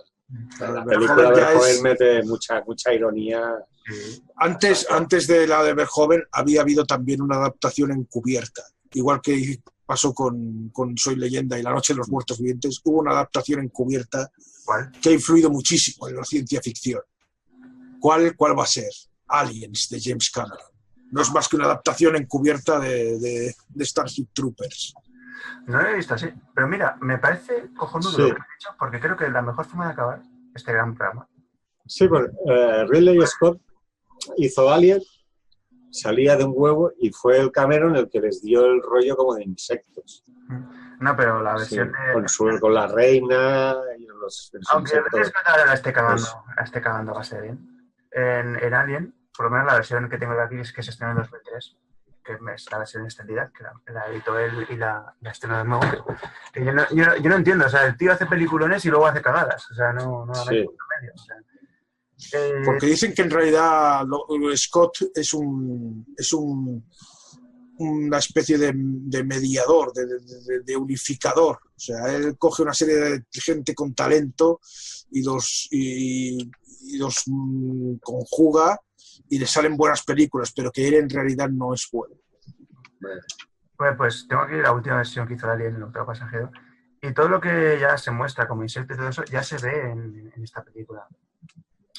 La película de Verhoeven mete mucha ironía. Antes de la de Verhoeven había habido también una adaptación encubierta, igual que pasó con Soy Leyenda y La Noche de los Muertos Vivientes, hubo una adaptación encubierta ¿Cuál? que ha influido muchísimo en la ciencia ficción. ¿Cuál va a ser? Aliens, de James Cameron. No es más que una adaptación encubierta de Starship Troopers. No lo he visto así. Pero mira, me parece cojonudo Sí. lo que has dicho, porque creo que la mejor forma de acabar este gran programa. Sí, porque Ridley Scott hizo Alien, salía de un huevo y fue el Cameron el que les dio el rollo como de insectos. No, pero la Sí, versión de... con la reina y los Aunque insectos. es que ahora la esté cagando, Pues- la esté cagando bastante bien. En Alien, por lo menos la versión que tengo de aquí es que se estrenó en 2003, que es la versión extendida, que la editó él y la estrenó de nuevo. Que yo no entiendo, o sea, el tío hace peliculones y luego hace cagadas, o sea, no hay Sí. punto medio. O sea, Porque dicen que en realidad Scott es una especie de mediador, de unificador. O sea, él coge una serie de gente con talento y los conjuga y le salen buenas películas, pero que él en realidad no es bueno. pues tengo aquí la última versión que hizo Alien, el octavo pasajero, y todo lo que ya se muestra como insecto y todo eso ya se ve en esta película.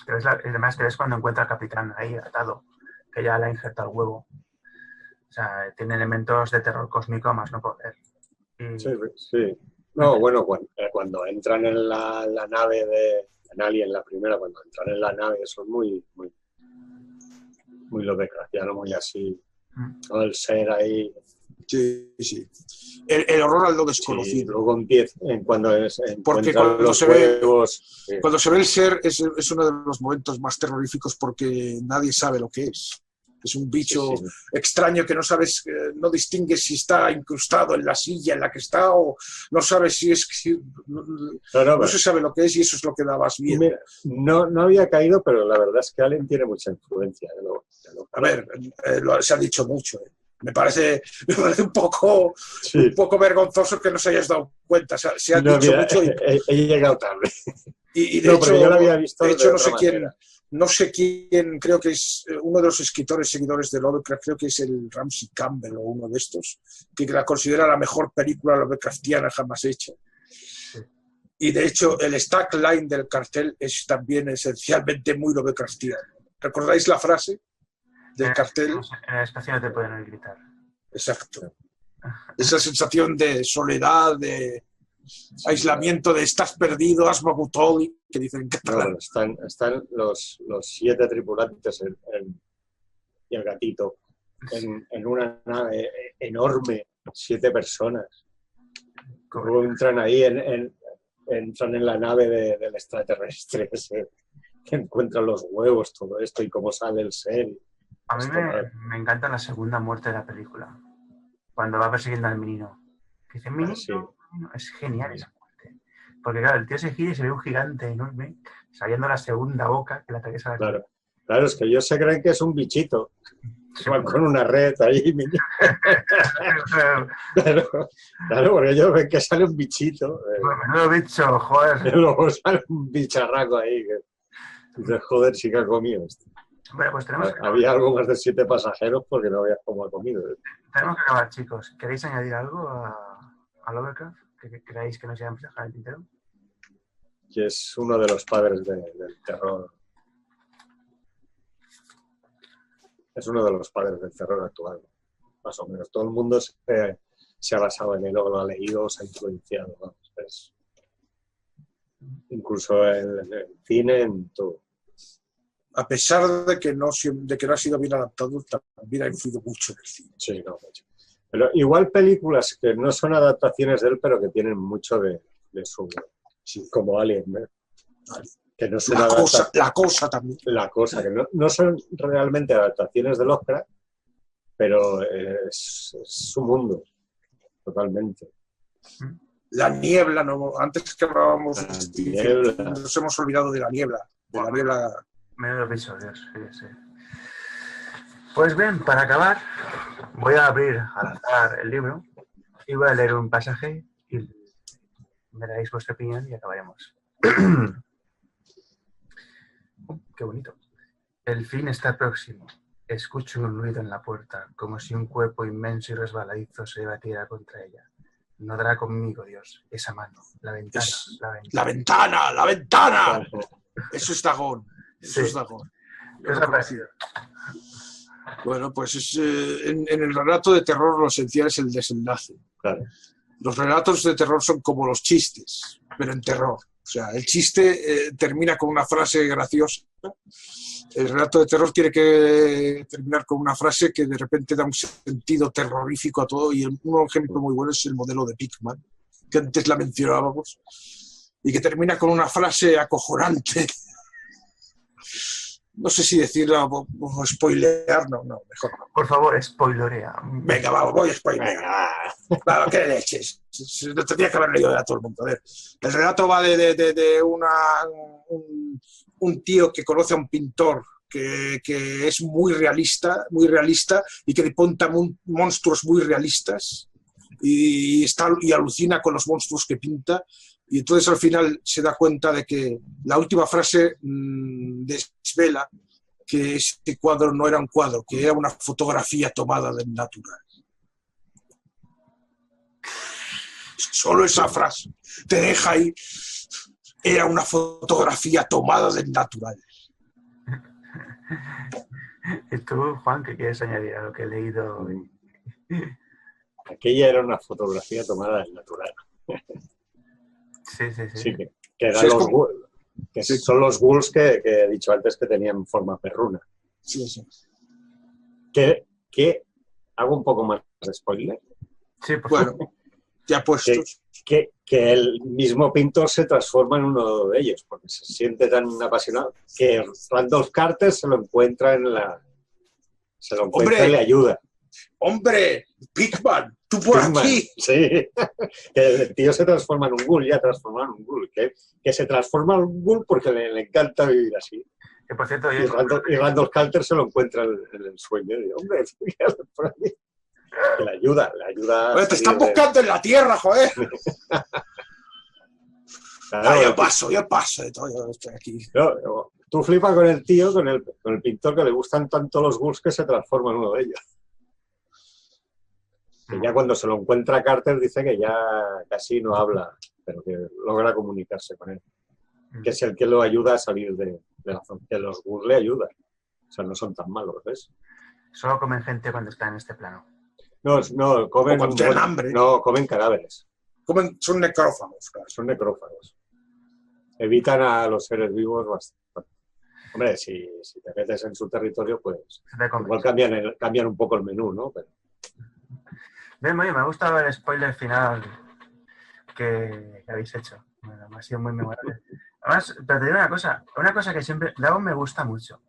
Pero además que es cuando encuentra al capitán ahí atado, que ya le ha injertado el huevo. O sea, tiene elementos de terror cósmico a más no poder. Y, Sí. No, bueno, cuando entran en la nave en Alien, la primera, cuando entran en la nave, eso es muy Lovecraftiano, muy así. Todo el ser ahí. Sí, sí. El horror al lo Sí, desconocido. luego empieza, cuando Porque encuentran los se ve, huevos. Sí. cuando se ve el ser es uno de los momentos más terroríficos porque nadie sabe lo que es. Es un bicho Sí. extraño que no sabes, no distingues si está incrustado en la silla en la que está o no sabes si es... No se sabe lo que es y eso es lo que da más miedo. Mira, no había caído, pero la verdad es que Alien tiene mucha influencia. A ver, se ha dicho mucho. Me parece un poco vergonzoso que no se hayas dado cuenta. O sea, se ha dicho mucho y he llegado tarde. Y de hecho, yo lo había visto de hecho manera. no sé quién, creo que es uno de los escritores seguidores de Lovecraft, creo que es el Ramsey Campbell o uno de estos, que la considera la mejor película Lovecraftiana jamás hecha. Y de hecho, el stackline del cartel es también esencialmente muy Lovecraftiano. ¿Recordáis la frase del cartel? En el espacio no te pueden oír gritar. Exacto. Esa sensación de soledad, de aislamiento, de estás perdido, Asma Butoli, que dicen en catalán. No, están los 7 tripulantes y el gatito en una nave enorme, 7 personas. Luego entran ahí, entran en la nave del extraterrestre, que encuentran los huevos, todo esto y cómo sale el ser. A mí me encanta la segunda muerte de la película, cuando va persiguiendo al menino. Que dice, menino, sí. Es genial esa muerte. Porque claro, el tío se gira y se ve un gigante enorme saliendo la segunda boca que le atraviesa la cara. Claro, es que ellos se creen que es un bichito. Se van con una red ahí. claro, porque ellos ven que sale un bichito. Menudo bicho, joder. Y luego sale un bicharraco ahí. Dices, joder, sí que ha comido esto. Bueno, pues había algo más de 7 pasajeros porque no había cómo ha comido. Tenemos que acabar, chicos. ¿Queréis añadir algo a Lovecraft? ¿Que creáis que nos hayamos dejado el tintero? Que es uno de los padres del terror. Es uno de los padres del terror actual. Más o menos. Todo el mundo se ha basado en él o lo ha leído o se ha influenciado. ¿Vamos? Incluso en el cine, en todo. A pesar de que no ha sido bien adaptado, también ha influido mucho en el cine. Sí, no, mucho. Pero igual películas que no son adaptaciones de él, pero que tienen mucho de su... Sí, como Alien, ¿no? Que no son la cosa también. La cosa, que no son realmente adaptaciones de Lovecraft, pero es su mundo, totalmente. La niebla, ¿no? Antes que hablábamos nos hemos olvidado de la niebla. De la niebla. Menudo episodios, sí. Pues bien, para acabar, voy a abrir al azar el libro y voy a leer un pasaje y me daréis vuestra opinión y acabaremos. Qué bonito. El fin está próximo. Escucho un ruido en la puerta, como si un cuerpo inmenso y resbaladizo se batiera contra ella. No dará conmigo, Dios, esa mano, la ventana, Es la ventana. la ventana, la ventana. Eso es Dagón. Eso Sí. es Dagón. ¿Qué os ha parecido? Bueno, pues en el relato de terror lo esencial es el desenlace. Claro. Los relatos de terror son como los chistes, pero en terror. O sea, el chiste termina con una frase graciosa. El relato de terror tiene que terminar con una frase que de repente da un sentido terrorífico a todo. Y un ejemplo muy bueno es el modelo de Pickman, que antes la mencionábamos, y que termina con una frase acojonante. No sé si decirlo o spoilear, no, mejor no. Por favor, spoilerea. Venga, vamos, voy a spoilear. Vamos, qué leches. Lo tendría que haber leído a todo el mundo. A ver, el relato va de un tío que conoce a un pintor que es muy realista y que pinta monstruos muy realistas y alucina con los monstruos que pinta. Y entonces al final se da cuenta de que la última frase desvela que este cuadro no era un cuadro, que era una fotografía tomada del natural. Solo esa frase te deja ahí. Era una fotografía tomada del natural. ¿Y tú, Juan, qué quieres añadir a lo que he leído? Aquella era una fotografía tomada del natural. Sí. Sí, que eran los ghouls, que sí. Son los ghouls que he dicho antes que tenían forma perruna. Sí. Que hago un poco más de spoiler. Sí, por favor. Bueno, ya puestos. Que el mismo pintor se transforma en uno de ellos, porque se siente tan apasionado que Randolph Carter se lo encuentra y le ayuda. ¡Hombre! ¡Pickman! ¡Tú por aquí! Sí, que el tío se transforma en un ghoul, ya transforma en un ghoul, que se transforma en un ghoul porque le encanta vivir así. Que por cierto, y Randolph Carter se lo encuentra en el sueño y dice, hombre, por aquí. Que le ayuda. Oye, te están buscando en la tierra, joder. Claro, yo paso de todo, yo estoy aquí. No, tú flipas con el tío, con el pintor, que le gustan tanto los ghouls que se transforma en uno de ellos. Que ya cuando se lo encuentra Carter dice que ya casi no habla, pero que logra comunicarse con él. Que es el que lo ayuda a salir de la zona. Que los ghouls le ayudan. O sea, no son tan malos, ¿ves? Solo comen gente cuando está en este plano. No, comen... Cuando tienen hambre. No, comen cadáveres. Son necrófagos, claro. Son necrófagos. Evitan a los seres vivos bastante. Hombre, si te metes en su territorio, pues igual cambian un poco el menú, ¿no? Pero... Bien, me ha gustado el spoiler final que habéis hecho. Bueno, me ha sido muy memorable. Además, pero te digo una cosa que siempre... Dragon me gusta mucho,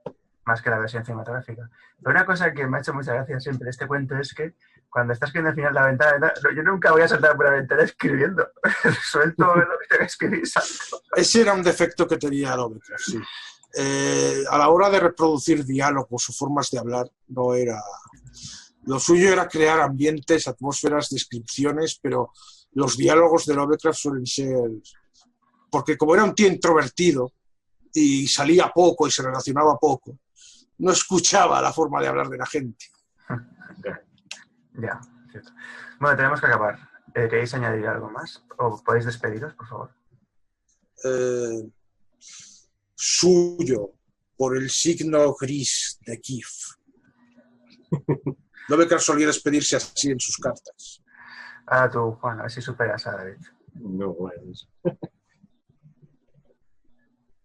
más que la versión cinematográfica. Pero una cosa que me ha hecho mucha gracia siempre de este cuento es que cuando estás escribiendo al final la ventana, yo nunca voy a saltar por la ventana escribiendo. Suelto lo que tengo que escribir y salto. Ese era un defecto que tenía Lovecraft, sí. A la hora de reproducir diálogos o formas de hablar, no era... Lo suyo era crear ambientes, atmósferas, descripciones, pero los diálogos de Lovecraft suelen ser... Porque como era un tío introvertido y salía poco y se relacionaba poco, no escuchaba la forma de hablar de la gente. Ya, cierto. Bueno, tenemos que acabar. ¿Queréis añadir algo más? ¿O podéis despediros, por favor? Suyo, por el signo gris de Kif. Lovecraft solía despedirse así en sus cartas. Ahora tú, Juan, a ver si superas a David. No, bueno.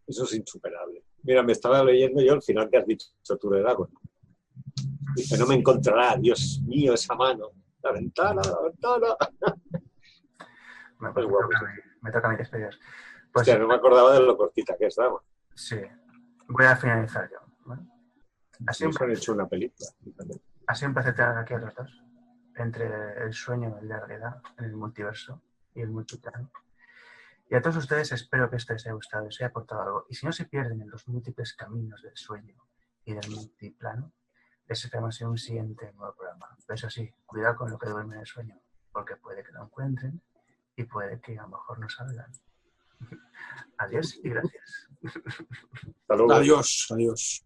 Eso es insuperable. Mira, me estaba leyendo yo el final que has dicho tú de Dagon. Dice, no me encontrará, Dios mío, esa mano. La ventana. Bueno, pues me toca a mí despedir. Pues, hostia, no me acordaba de lo cortita que es Dagon. Sí. Voy a finalizar yo. ¿Vale? Nos han hecho una película. Ha sido un placer tener aquí a los dos. Entre el sueño y la realidad, en el multiverso y el multiplano. Y a todos ustedes espero que esto les haya gustado, les haya aportado algo. Y si no se pierden en los múltiples caminos del sueño y del multiplano, les esperamos en un siguiente nuevo programa. Pero eso sí, cuidado con lo que duerme en el sueño, porque puede que lo encuentren y puede que a lo mejor no salgan. Adiós y gracias. Hasta luego. Adiós.